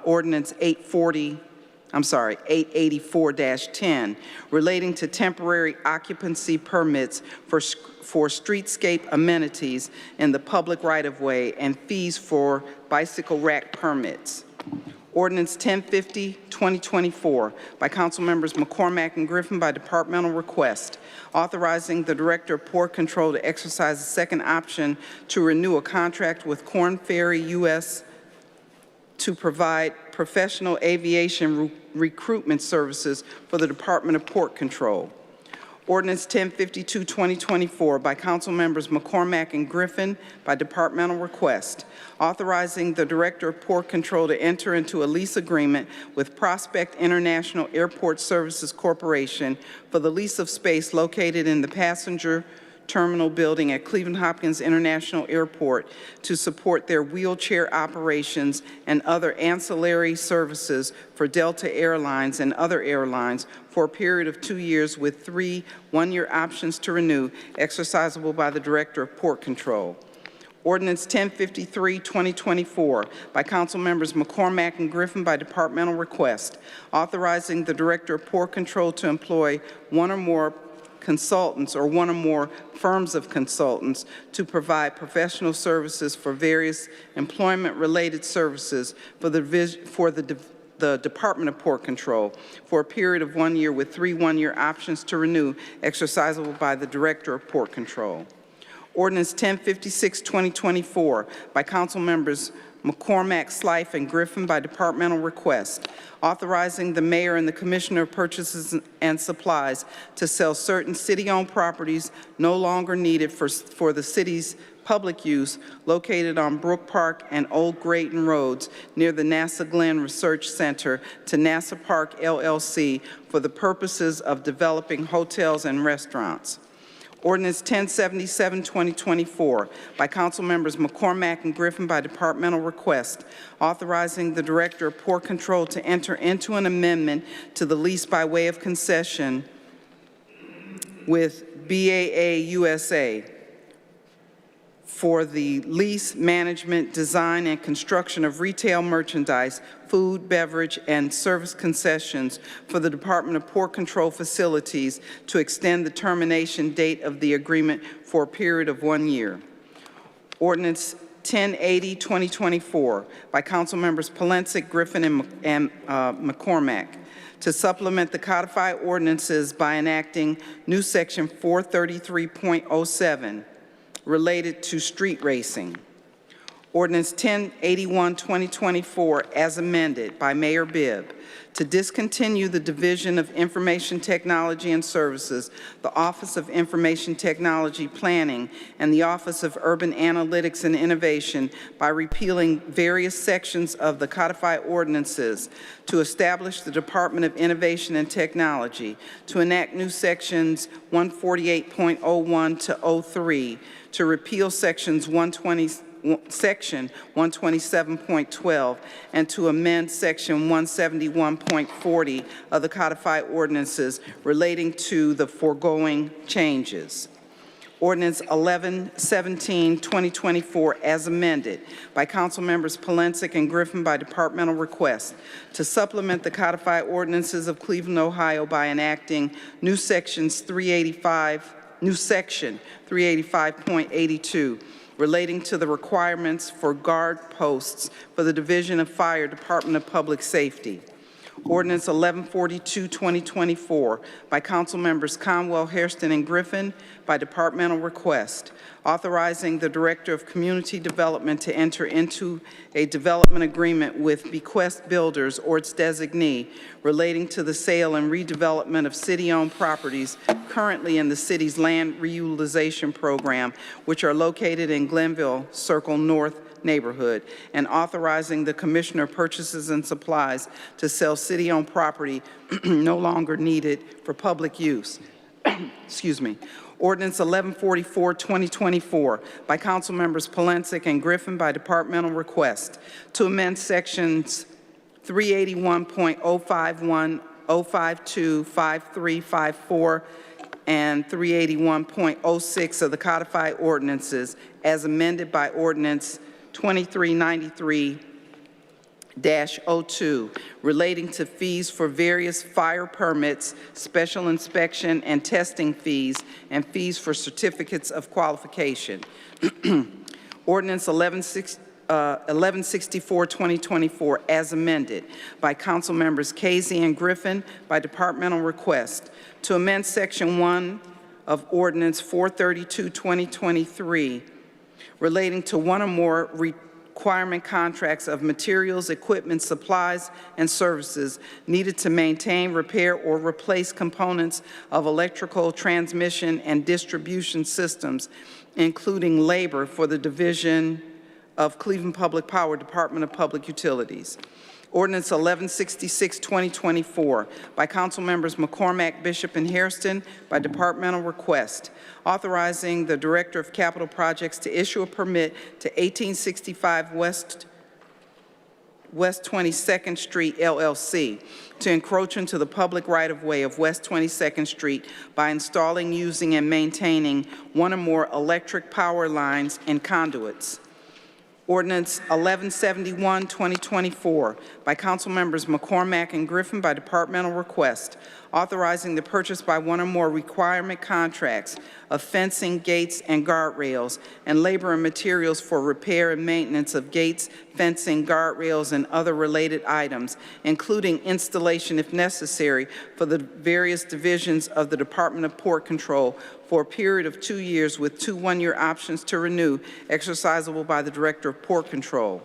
ordinance 884-10 relating to temporary occupancy permits for streetscape amenities in the public right-of-way and fees for bicycle rack permits. Ordinance 1050-2024 by council members McCormack and Griffin by departmental request, authorizing the Director of Port Control to exercise a second option to renew a contract with Korn Ferry U.S. to provide professional aviation recruitment services for the Department of Port Control. Ordinance 1052, 2024, by Council Members McCormack and Griffin, by departmental request, authorizing the Director of Port Control to enter into a lease agreement with Prospect International Airport Services Corporation for the lease of space located in the passenger terminal building at Cleveland Hopkins International Airport to support their wheelchair operations and other ancillary services for Delta Airlines and other airlines for a period of 2 years with 3 one-year options to renew, exercisable by the Director of Port Control. Ordinance 1053, 2024, by Council Members McCormack and Griffin, by departmental request, authorizing the Director of Port Control to employ one or more consultants or one or more firms of consultants to provide professional services for various employment-related services for the Department of Port Control for a period of 1 year with 3 one-year options to renew, exercisable by the Director of Port Control. Ordinance 1056, 2024, by Council Members McCormack, Slife, and Griffin, by departmental request, authorizing the mayor and the Commissioner of Purchases and Supplies to sell certain city-owned properties no longer needed for the city's public use located on Brook Park and Old Grayton Roads near the NASA Glenn Research Center to NASA Park LLC for the purposes of developing hotels and restaurants. Ordinance 1077, 2024, by Council Members McCormack and Griffin, by departmental request, authorizing the Director of Port Control to enter into an amendment to the lease by way of concession with BAA USA for the lease, management, design, and construction of retail merchandise, food, beverage, and service concessions for the Department of Port Control facilities to extend the termination date of the agreement for a period of 1 year. Ordinance 1080, 2024, by Council Members Polensek, Griffin, and McCormack, to supplement the codified ordinances by enacting new section 433.07, related to street racing. Ordinance 1081, 2024, as amended by Mayor Bibb, to discontinue the Division of Information Technology and Services, the Office of Information Technology Planning, and the Office of Urban Analytics and Innovation by repealing various sections of the codified ordinances, to establish the Department of Innovation and Technology, to enact new sections 148.01 to 03, to repeal section 127.12, and to amend section 171.40 of the codified ordinances relating to the foregoing changes. Ordinance 1117, 2024, as amended by Council Members Polensek and Griffin, by departmental request, to supplement the codified ordinances of Cleveland, Ohio by enacting new section 385.82, relating to the requirements for guard posts for the Division of Fire, Department of Public Safety. Ordinance 1142, 2024, by Council Members Conwell, Hairston, and Griffin, by departmental request, authorizing the Director of Community Development to enter into a development agreement with Bequest Builders or its designee relating to the sale and redevelopment of city-owned properties currently in the city's land reutilization program, which are located in Glenville Circle North neighborhood, and authorizing the Commissioner of Purchases and Supplies to sell city-owned property no longer needed for public use. Excuse me. Ordinance 1144, 2024, by Council Members Polensek and Griffin, by departmental request, to amend sections 381.051, 052, 53, 54, and 381.06 of the codified ordinances as amended by Ordinance 2393-02, relating to fees for various fire permits, special inspection and testing fees, and fees for certificates of qualification. Ordinance 1164, 2024, as amended by Council Members Casey and Griffin, by departmental request, to amend Section 1 of Ordinance 432, 2023, relating to one or more requirement contracts of materials, equipment, supplies, and services needed to maintain, repair, or replace components of electrical transmission and distribution systems, including labor for the Division of Cleveland Public Power, Department of Public Utilities. Ordinance 1166, 2024, by Council Members McCormack, Bishop, and Hairston, by departmental request, authorizing the Director of Capital Projects to issue a permit to 1865 West 22nd Street LLC to encroach into the public right-of-way of West 22nd Street by installing, using, and maintaining one or more electric power lines and conduits. Ordinance 1171, 2024, by Council Members McCormack and Griffin, by departmental request, authorizing the purchase by one or more requirement contracts of fencing, gates, and guardrails, and labor and materials for repair and maintenance of gates, fencing, guardrails, and other related items, including installation, if necessary, for the various divisions of the Department of Port Control for a period of 2 years with 2 one-year options to renew, exercisable by the Director of Port Control.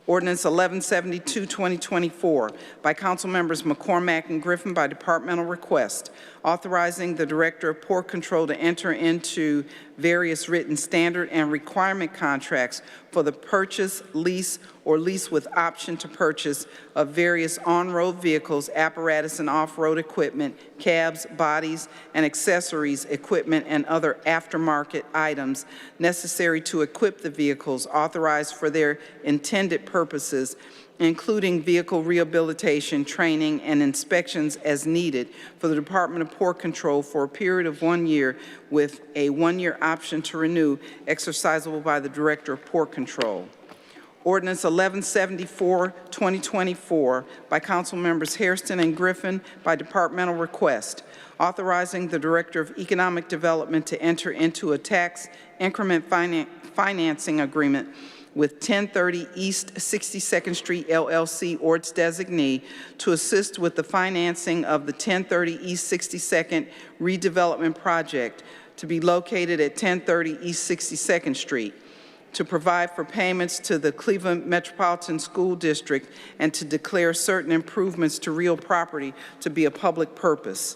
Ordinance 1172, 2024, by Council Members McCormack and Griffin, by departmental request, authorizing the Director of Port Control to enter into various written standard and requirement contracts for the purchase, lease, or lease with option to purchase of various on-road vehicles, apparatus, and off-road equipment, cabs, bodies, and accessories, equipment, and other aftermarket items necessary to equip the vehicles authorized for their intended purposes, including vehicle rehabilitation, training, and inspections as needed for the Department of Port Control for a period of 1 year with a 1-year option to renew, exercisable by the Director of Port Control. Ordinance 1174, 2024, by Council Members Hairston and Griffin, by departmental request, authorizing the Director of Economic Development to enter into a tax increment financing agreement with 1030 East 62nd Street LLC or its designee to assist with the financing of the 1030 East 62nd redevelopment project to be located at 1030 East 62nd Street, to provide for payments to the Cleveland Metropolitan School District, and to declare certain improvements to real property to be a public purpose.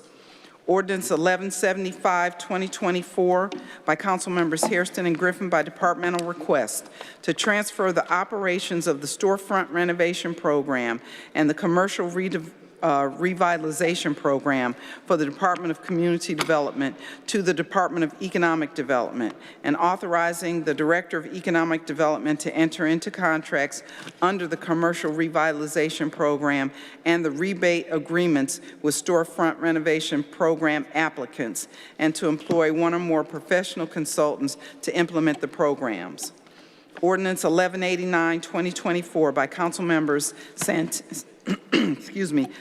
Ordinance 1175, 2024, by Council Members Hairston and Griffin, by departmental request, to transfer the operations of the storefront renovation program and the commercial revitalization program for the Department of Community Development to the Department of Economic Development, and authorizing the Director of Economic Development to enter into contracts under the commercial revitalization program and the rebate agreements with storefront renovation program applicants, and to employ one or more professional consultants to implement the programs. Ordinance 1189, 2024, by Council Members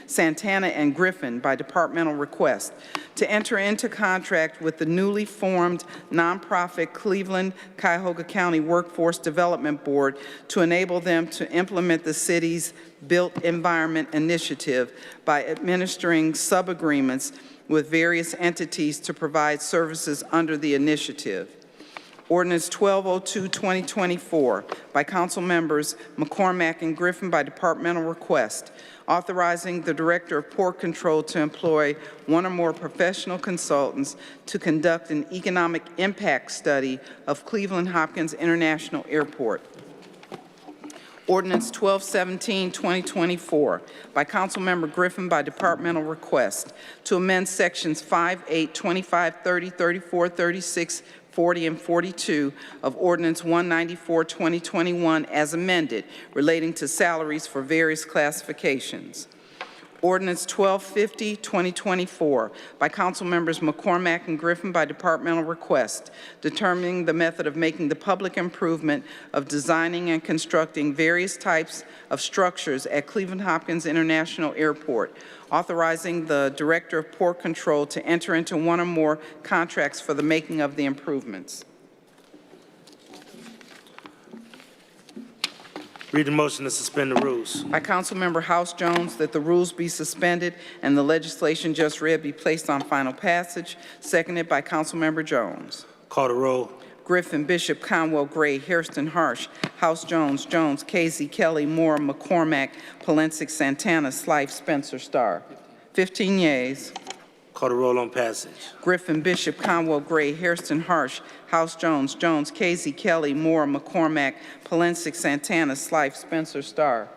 Santana and Griffin, by departmental request, to enter into contract with the newly formed nonprofit Cleveland Cuyahoga County Workforce Development Board to enable them to implement the city's Built Environment Initiative by administering sub-agreements with various entities to provide services under the initiative. Ordinance 1202, 2024, by Council Members McCormack and Griffin, by departmental request, authorizing the Director of Port Control to employ one or more professional consultants to conduct an economic impact study of Cleveland Hopkins International Airport. Ordinance 1217, 2024, by Councilmember Griffin, by departmental request, to amend sections 5, 8, 25, 30, 34, 36, 40, and 42 of Ordinance 194, 2021 as amended, relating to salaries for various classifications. Ordinance 1250, 2024, by Council Members McCormack and Griffin, by departmental request, determining the method of making the public improvement of designing and constructing various types of structures at Cleveland Hopkins International Airport, authorizing the Director of Port Control to enter into one or more contracts for the making of the improvements. Read the motion to suspend the rules. By Councilmember House Jones, that the rules be suspended and the legislation just read be placed on final passage, seconded by Councilmember Jones. Call the roll. Griffin, Bishop, Conwell, Gray, Hairston, Harsh, House, Jones, Jones, Casey, Kelly, Moore, McCormack, Polensek, Santana, Slife, Spencer, Starr. 15 yeas. Call the roll on passage. Griffin, Bishop, Conwell, Gray, Hairston, Harsh, House, Jones, Jones, Casey, Kelly, Moore, McCormack, Polensek, Santana, Slife, Spencer, Starr.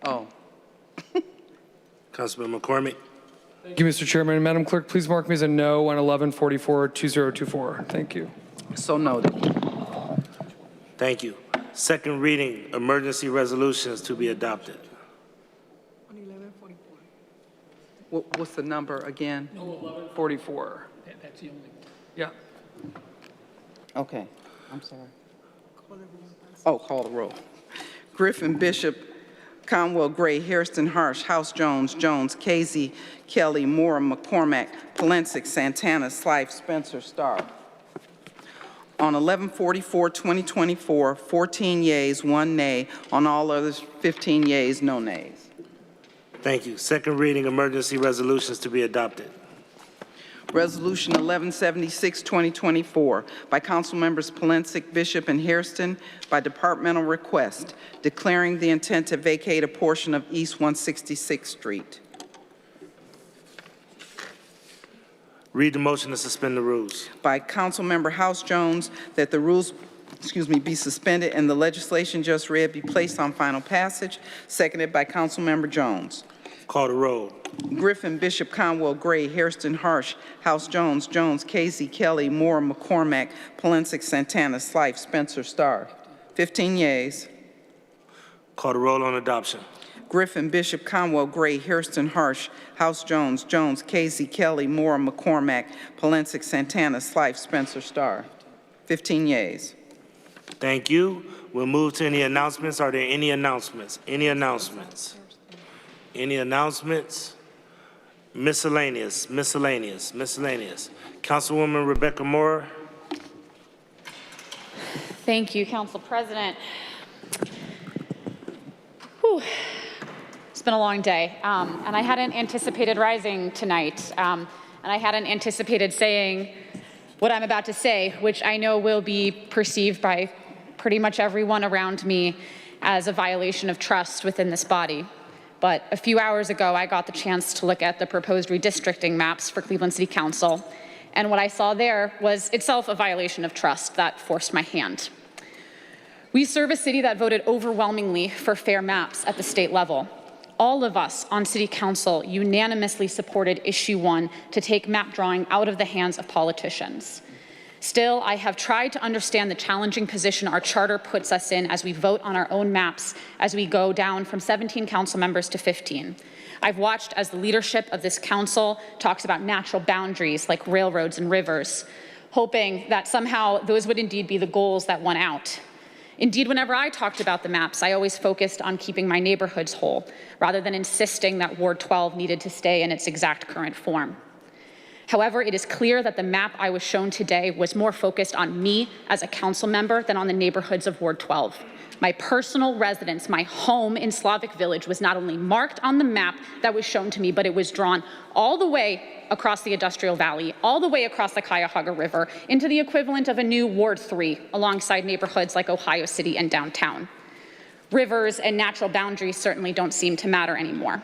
Oh. Councilman McCormick. Thank you, Mr. Chairman. Madam Clerk, please mark me as a no on 1144-2024. Thank you. So noted. Thank you. Second reading, emergency resolutions to be adopted. What's the number again? 1144. That's the only. Yeah. Okay, I'm sorry. Oh, call the roll. Griffin, Bishop, Conwell, Gray, Hairston, Harsh, House, Jones, Jones, Casey, Kelly, Moore, McCormack, Polensek, Santana, Slife, Spencer, Starr. On 11/44/2024, 14 yeas, 1 nay. On all others, 15 yeas, no nays. Thank you. Second reading, emergency resolutions to be adopted. Resolution 1176-2024 by Council Members Polensek, Bishop, and Hairston by departmental request, declaring the intent to vacate a portion of East 166th Street. Read the motion to suspend the rules. By Council Member House Jones, that the rules be suspended and the legislation just read be placed on final passage, seconded by Council Member Jones. Call the roll. Griffin, Bishop, Conwell, Gray, Hairston, Harsh, House, Jones, Jones, Casey, Kelly, Moore, McCormack, Polensek, Santana, Slife, Spencer, Starr. 15 yeas. Call the roll on adoption. Griffin, Bishop, Conwell, Gray, Hairston, Harsh, House, Jones, Jones, Casey, Kelly, Moore, McCormack, Polensek, Santana, Slife, Spencer, Starr. 15 yeas. Thank you. We'll move to any announcements. Are there any announcements? Any announcements? Any announcements? Miscellaneous, miscellaneous, miscellaneous. Councilwoman Rebecca Moore. Thank you, Council President. Whew. It's been a long day, and I hadn't anticipated rising tonight, and I hadn't anticipated saying what I'm about to say, which I know will be perceived by pretty much everyone around me as a violation of trust within this body. But a few hours ago, I got the chance to look at the proposed redistricting maps for Cleveland City Council, and what I saw there was itself a violation of trust that forced my hand. We serve a city that voted overwhelmingly for fair maps at the state level. All of us on City Council unanimously supported Issue 1 to take map drawing out of the hands of politicians. Still, I have tried to understand the challenging position our charter puts us in as we vote on our own maps as we go down from 17 council members to 15. I've watched as the leadership of this council talks about natural boundaries like railroads and rivers, hoping that somehow those would indeed be the goals that won out. Indeed, whenever I talked about the maps, I always focused on keeping my neighborhoods whole, rather than insisting that Ward 12 needed to stay in its exact current form. However, it is clear that the map I was shown today was more focused on me as a council member than on the neighborhoods of Ward 12. My personal residence, my home in Slavic Village, was not only marked on the map that was shown to me, but it was drawn all the way across the Industrial Valley, all the way across the Cuyahoga River, into the equivalent of a new Ward 3, alongside neighborhoods like Ohio City and downtown. Rivers and natural boundaries certainly don't seem to matter anymore.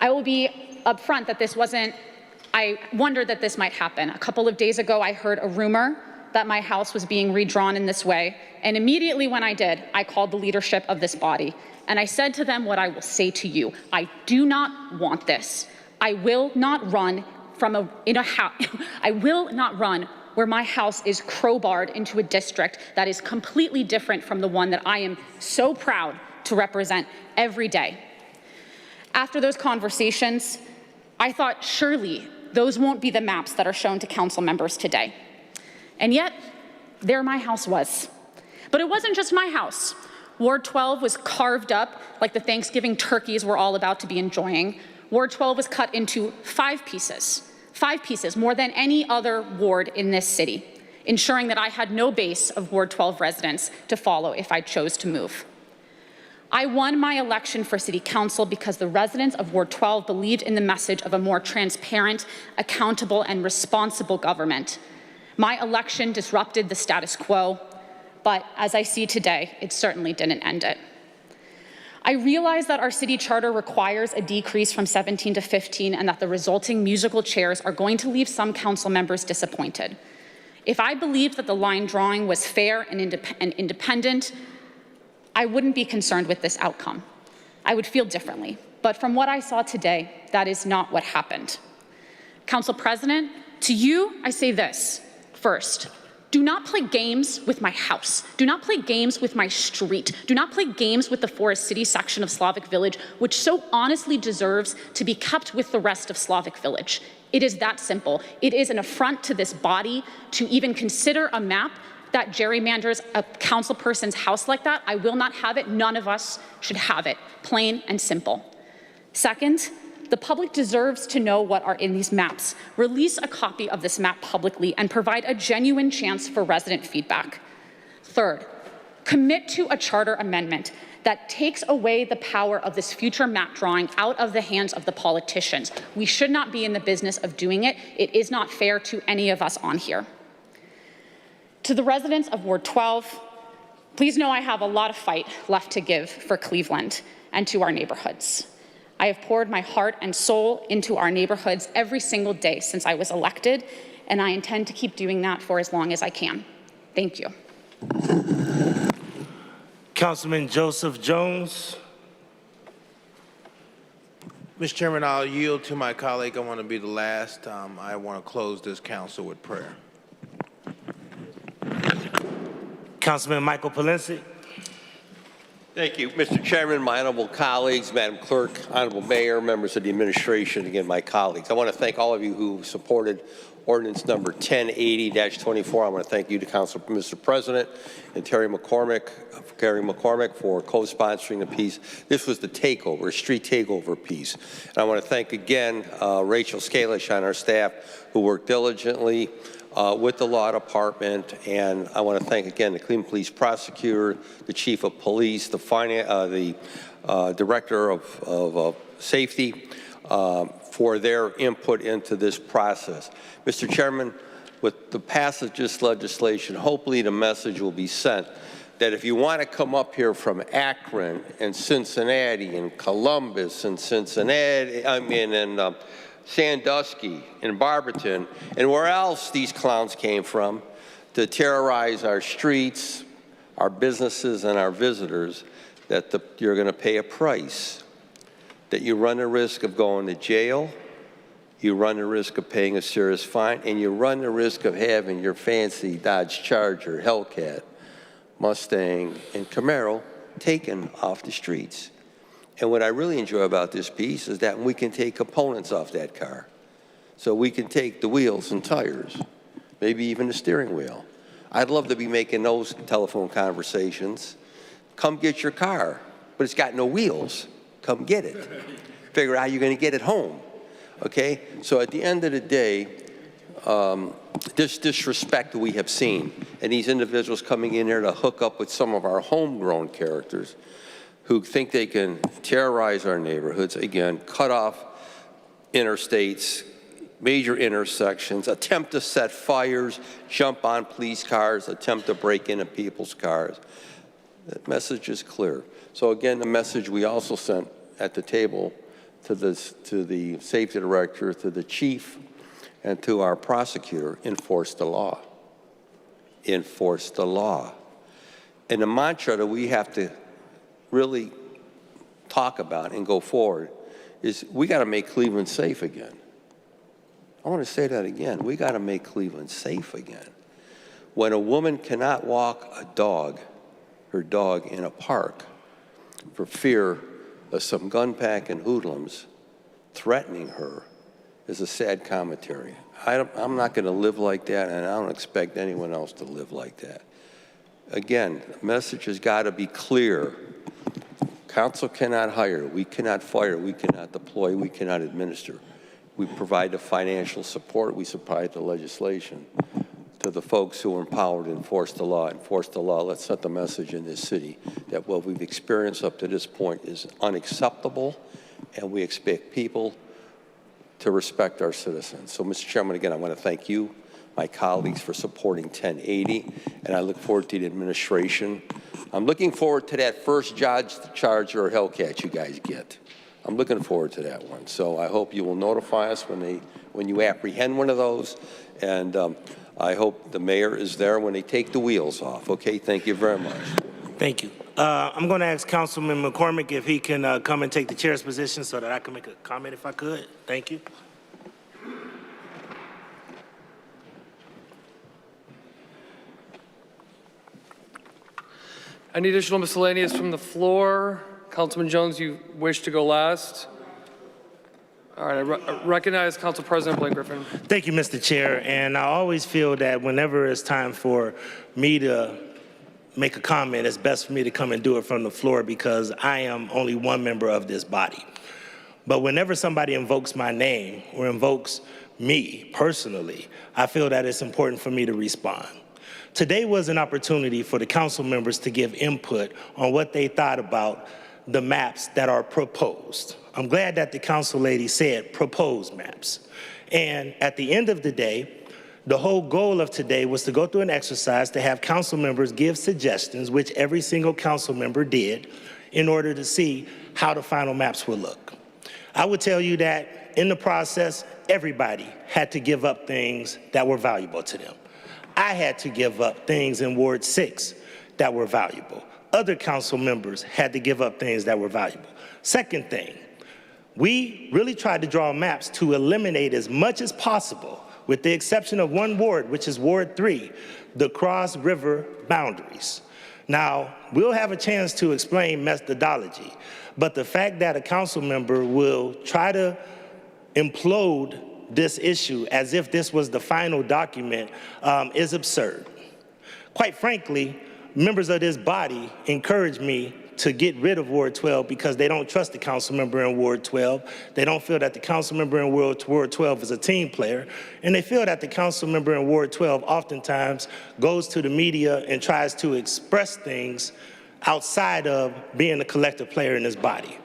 I will be upfront that I wondered that this might happen. A couple of days ago, I heard a rumor that my house was being redrawn in this way, and immediately when I did, I called the leadership of this body, and I said to them what I will say to you. I do not want this. I will not run I will not run where my house is crowbarred into a district that is completely different from the one that I am so proud to represent every day. After those conversations, I thought surely those won't be the maps that are shown to council members today. And yet, there my house was. But it wasn't just my house. Ward 12 was carved up like the Thanksgiving turkeys we're all about to be enjoying. Ward 12 was cut into 5 pieces, more than any other ward in this city, ensuring that I had no base of Ward 12 residents to follow if I chose to move. I won my election for City Council because the residents of Ward 12 believed in the message of a more transparent, accountable, and responsible government. My election disrupted the status quo, but as I see today, it certainly didn't end it. I realize that our city charter requires a decrease from 17 to 15 and that the resulting musical chairs are going to leave some council members disappointed. If I believed that the line drawing was fair and independent, I wouldn't be concerned with this outcome. I would feel differently. But from what I saw today, that is not what happened. Council President, to you, I say this. First, do not play games with my house. Do not play games with my street. Do not play games with the Forest City section of Slavic Village, which so honestly deserves to be kept with the rest of Slavic Village. It is that simple. It is an affront to this body to even consider a map that gerrymanders a council person's house like that. I will not have it. None of us should have it. Plain and simple. Second, the public deserves to know what are in these maps. Release a copy of this map publicly and provide a genuine chance for resident feedback. Third, commit to a charter amendment that takes away the power of this future map drawing out of the hands of the politicians. We should not be in the business of doing it. It is not fair to any of us on here. To the residents of Ward 12, please know I have a lot of fight left to give for Cleveland and to our neighborhoods. I have poured my heart and soul into our neighborhoods every single day since I was elected, and I intend to keep doing that for as long as I can. Thank you. Councilman Joseph Jones. Mr. Chairman, I'll yield to my colleague. I want to be the last. I want to close this council with prayer. Councilman Michael Polensek. Thank you, Mr. Chairman, my honorable colleagues, Madam Clerk, honorable Mayor, members of the administration, again, my colleagues. I want to thank all of you who supported ordinance number 1080-24. I want to thank you to Council, Mr. President, and Terry McCormick for co-sponsoring the piece. This was the takeover, street takeover piece. And I want to thank again Rachel Scalish on our staff who worked diligently with the law department, and I want to thank again the Cleveland Police Prosecutor, the Chief of Police, the Director of Safety for their input into this process. Mr. Chairman, with the passage of this legislation, hopefully the message will be sent that if you want to come up here from Akron and Cincinnati and Columbus and Sandusky and Barberton, and where else these clowns came from to terrorize our streets, our businesses, and our visitors, that you're going to pay a price, that you run the risk of going to jail, you run the risk of paying a serious fine, and you run the risk of having your fancy Dodge Charger, Hellcat, Mustang, and Camaro taken off the streets. And what I really enjoy about this piece is that we can take components off that car. So we can take the wheels and tires, maybe even the steering wheel. I'd love to be making those telephone conversations. Come get your car, but it's got no wheels. Come get it. Figure out how you're going to get it home. Okay? So at the end of the day, this disrespect that we have seen, and these individuals coming in here to hook up with some of our homegrown characters, who think they can terrorize our neighborhoods, again, cut off interstates, major intersections, attempt to set fires, jump on police cars, attempt to break into people's cars. That message is clear. So again, the message we also sent at the table to the safety director, to the chief, and to our prosecutor: enforce the law. Enforce the law. And the mantra that we have to really talk about and go forward is we got to make Cleveland safe again. I want to say that again. We got to make Cleveland safe again. When a woman cannot walk her dog in a park for fear of some gun-packing hoodlums threatening her is a sad commentary. I'm not going to live like that, and I don't expect anyone else to live like that. Again, the message has got to be clear. Council cannot hire, we cannot fire, we cannot deploy, we cannot administer. We provide the financial support, we supply the legislation to the folks who are empowered to enforce the law. Enforce the law. Let's set the message in this city that what we've experienced up to this point is unacceptable, and we expect people to respect our citizens. So, Mr. Chairman, again, I want to thank you, my colleagues for supporting 1080, and I look forward to the administration. I'm looking forward to that first Dodge Charger or Hellcat you guys get. I'm looking forward to that one. So I hope you will notify us when you apprehend one of those, and I hope the mayor is there when they take the wheels off. Okay, thank you very much. Thank you. I'm going to ask Councilman McCormick if he can come and take the chair's position so that I can make a comment if I could. Thank you. Any additional miscellaneous from the floor? Councilman Jones, you wish to go last? All right, I recognize Council President Blake Griffin. Thank you, Mr. Chair. And I always feel that whenever it's time for me to make a comment, it's best for me to come and do it from the floor because I am only one member of this body. But whenever somebody invokes my name or invokes me personally, I feel that it's important for me to respond. Today was an opportunity for the council members to give input on what they thought about the maps that are proposed. I'm glad that the council lady said proposed maps. And at the end of the day, the whole goal of today was to go through an exercise to have council members give suggestions, which every single council member did, in order to see how the final maps would look. I would tell you that in the process, everybody had to give up things that were valuable to them. I had to give up things in Ward 6 that were valuable. Other council members had to give up things that were valuable. Second thing, we really tried to draw maps to eliminate as much as possible, with the exception of one ward, which is Ward 3, the Cross River boundaries. Now, we'll have a chance to explain methodology, but the fact that a council member will try to implode this issue as if this was the final document is absurd. Quite frankly, members of this body encouraged me to get rid of Ward 12 because they don't trust the council member in Ward 12. They don't feel that the council member in Ward 12 is a team player. And they feel that the council member in Ward 12 oftentimes goes to the media and tries to express things outside of being a collective player in this body.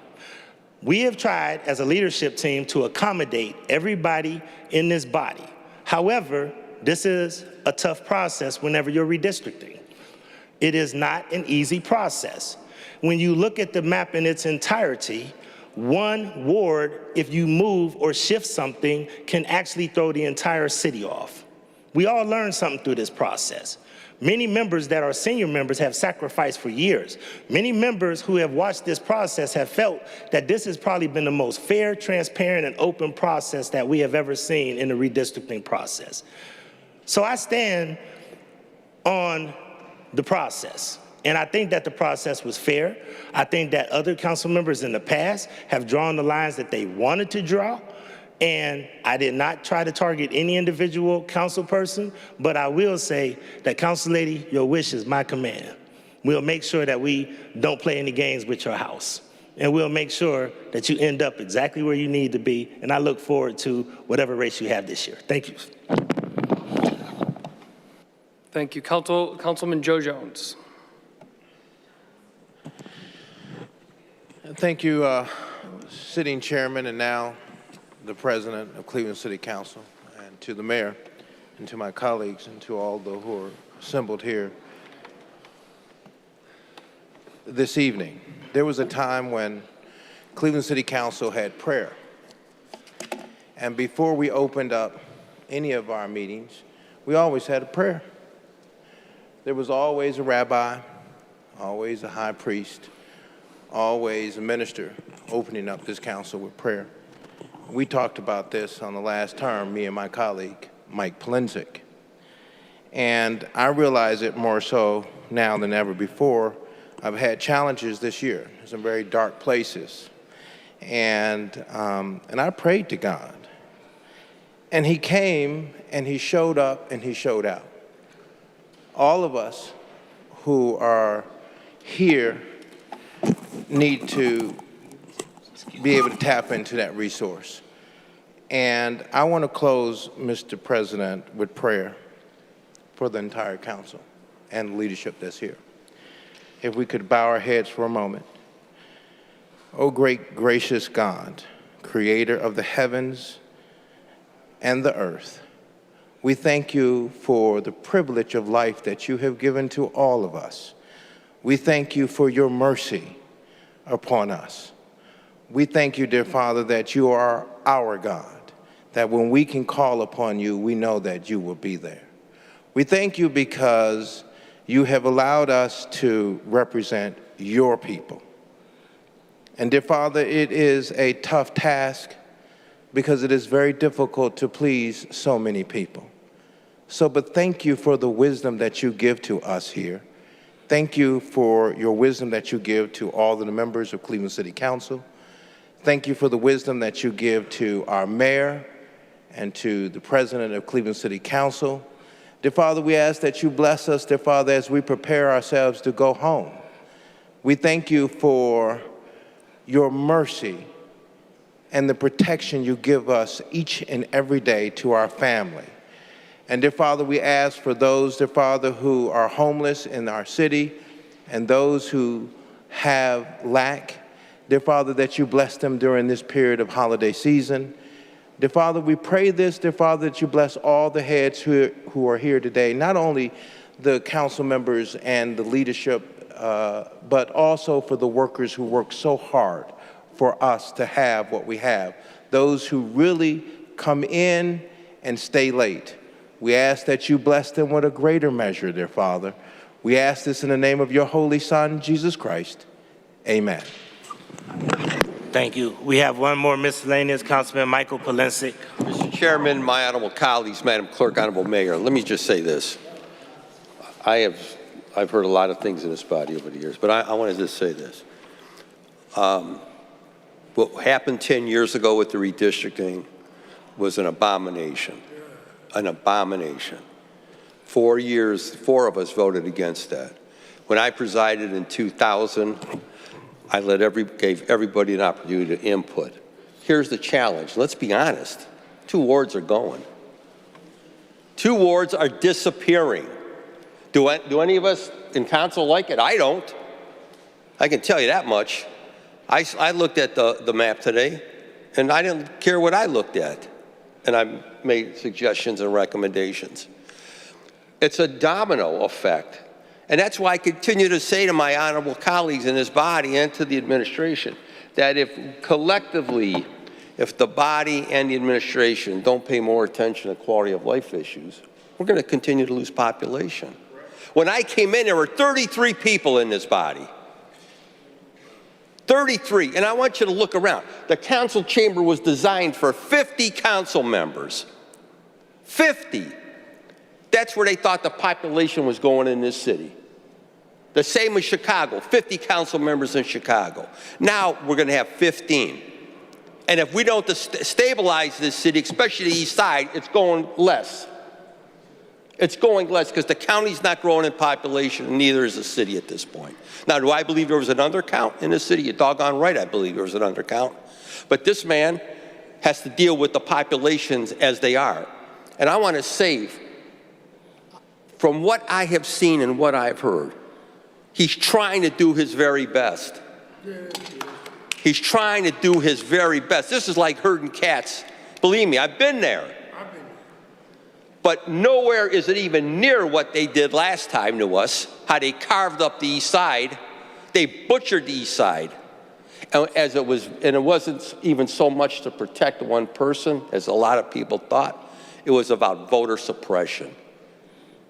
We have tried as a leadership team to accommodate everybody in this body. However, this is a tough process whenever you're redistricting. It is not an easy process. When you look at the map in its entirety, one ward, if you move or shift something, can actually throw the entire city off. We all learned something through this process. Many members that are senior members have sacrificed for years. Many members who have watched this process have felt that this has probably been the most fair, transparent, and open process that we have ever seen in the redistricting process. So I stand on the process. And I think that the process was fair. I think that other council members in the past have drawn the lines that they wanted to draw. And I did not try to target any individual council person, but I will say that, Council Lady, your wish is my command. We'll make sure that we don't play any games with your house. And we'll make sure that you end up exactly where you need to be. And I look forward to whatever race you have this year. Thank you. Thank you. Councilman Joe Jones. Thank you, sitting chairman and now the president of Cleveland City Council, and to the mayor, and to my colleagues, and to all those who are assembled here this evening. There was a time when Cleveland City Council had prayer. And before we opened up any of our meetings, we always had a prayer. There was always a rabbi, always a high priest, always a minister opening up this council with prayer. We talked about this on the last term, me and my colleague, Mike Polensek. And I realize it more so now than ever before. I've had challenges this year, some very dark places. And I prayed to God. And he came and he showed up and he showed out. All of us who are here need to be able to tap into that resource. And I want to close, Mr. President, with prayer for the entire council and the leadership that's here. If we could bow our heads for a moment. O great gracious God, creator of the heavens and the earth, We thank you for the privilege of life that you have given to all of us. We thank you for your mercy upon us. We thank you, dear Father, that you are our God, that when we can call upon you, we know that you will be there. We thank you because you have allowed us to represent your people. And dear Father, it is a tough task because it is very difficult to please so many people. But thank you for the wisdom that you give to us here. Thank you for your wisdom that you give to all the members of Cleveland City Council. Thank you for the wisdom that you give to our mayor and to the president of Cleveland City Council. Dear Father, we ask that you bless us, dear Father, as we prepare ourselves to go home. We thank you for your mercy and the protection you give us each and every day to our family. And dear Father, we ask for those, dear Father, who are homeless in our city and those who have lack, dear Father, that you bless them during this period of holiday season. Dear Father, we pray this, dear Father, that you bless all the heads who are here today, not only the council members and the leadership, but also for the workers who work so hard for us to have what we have, those who really come in and stay late. We ask that you bless them with a greater measure, dear Father. We ask this in the name of your holy Son, Jesus Christ. Amen. Thank you. We have one more miscellaneous, Councilman Michael Polensek. Mr. Chairman, my honorable colleagues, Madam Clerk, honorable Mayor, let me just say this. I've heard a lot of things in this body over the years, but I want to just say this. What happened 10 years ago with the redistricting was an abomination. An abomination. 4 years, 4 of us voted against that. When I presided in 2000, I gave everybody an opportunity to input. Here's the challenge. Let's be honest. 2 wards are going. 2 wards are disappearing. Do any of us in council like it? I don't. I can tell you that much. I looked at the map today, and I didn't care what I looked at. And I made suggestions and recommendations. It's a domino effect. And that's why I continue to say to my honorable colleagues in this body and to the administration that if collectively, if the body and the administration don't pay more attention to quality of life issues, we're going to continue to lose population. When I came in, there were 33 people in this body. 33, and I want you to look around. The council chamber was designed for 50 council members. 50. That's where they thought the population was going in this city. The same with Chicago, 50 council members in Chicago. Now we're going to have 15. And if we don't stabilize this city, especially the east side, it's going less. It's going less because the county's not growing in population, and neither is the city at this point. Now, do I believe there was an undercount in the city? You're doggone right I believe there was an undercount. But this man has to deal with the populations as they are. And I want to say, from what I have seen and what I've heard, he's trying to do his very best. He's trying to do his very best. This is like herding cats. Believe me, I've been there. But nowhere is it even near what they did last time to us, how they carved up the east side. They butchered the east side. And it wasn't even so much to protect one person, as a lot of people thought. It was about voter suppression.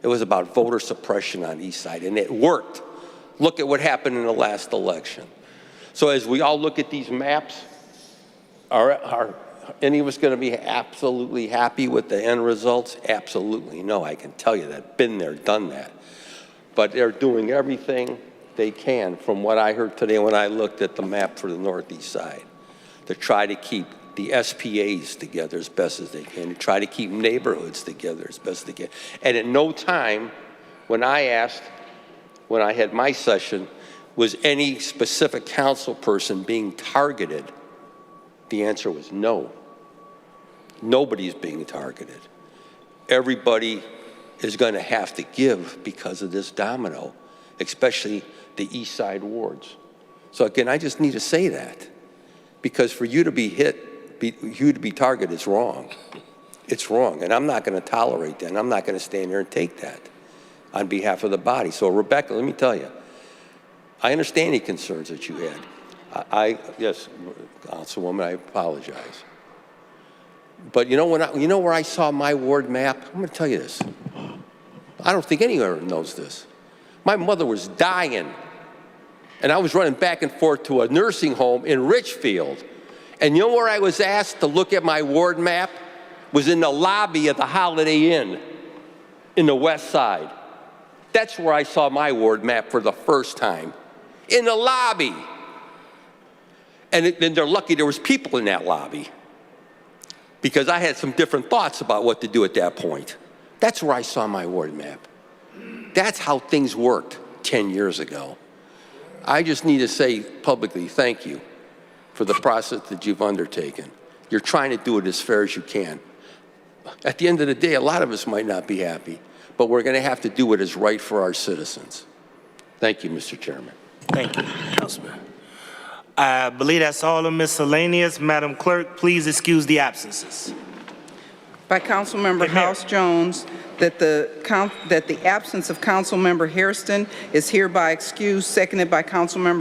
It was about voter suppression on the east side, and it worked. Look at what happened in the last election. So as we all look at these maps, are any of us going to be absolutely happy with the end results? Absolutely no, I can tell you that. Been there, done that. But they're doing everything they can, from what I heard today when I looked at the map for the northeast side, to try to keep the SPAs together as best as they can, to try to keep neighborhoods together as best they can. And at no time, when I asked, when I had my session, was any specific council person being targeted? The answer was no. Nobody's being targeted. Everybody is going to have to give because of this domino, especially the east side wards. So again, I just need to say that, because for you to be hit, you to be targeted is wrong. It's wrong, and I'm not going to tolerate that, and I'm not going to stand there and take that on behalf of the body. So, Rebecca, let me tell you, I understand the concerns that you had. Yes, Councilwoman, I apologize. But you know where I saw my ward map? I'm going to tell you this. I don't think anyone knows this. My mother was dying, and I was running back and forth to a nursing home in Richfield. And you know where I was asked to look at my ward map? Was in the lobby of the Holiday Inn in the West Side. That's where I saw my ward map for the first time, in the lobby. And they're lucky there was people in that lobby, because I had some different thoughts about what to do at that point. That's where I saw my ward map. That's how things worked 10 years ago. I just need to say publicly thank you for the process that you've undertaken. You're trying to do it as fair as you can. At the end of the day, a lot of us might not be happy, but we're going to have to do what is right for our citizens. Thank you, Mr. Chairman. Thank you, Councilman. I believe that's all the miscellaneous. Madam Clerk, please excuse the absences. By Councilmember House Jones, that the absence of Councilmember Hairston is hereby excused, seconded by Councilmember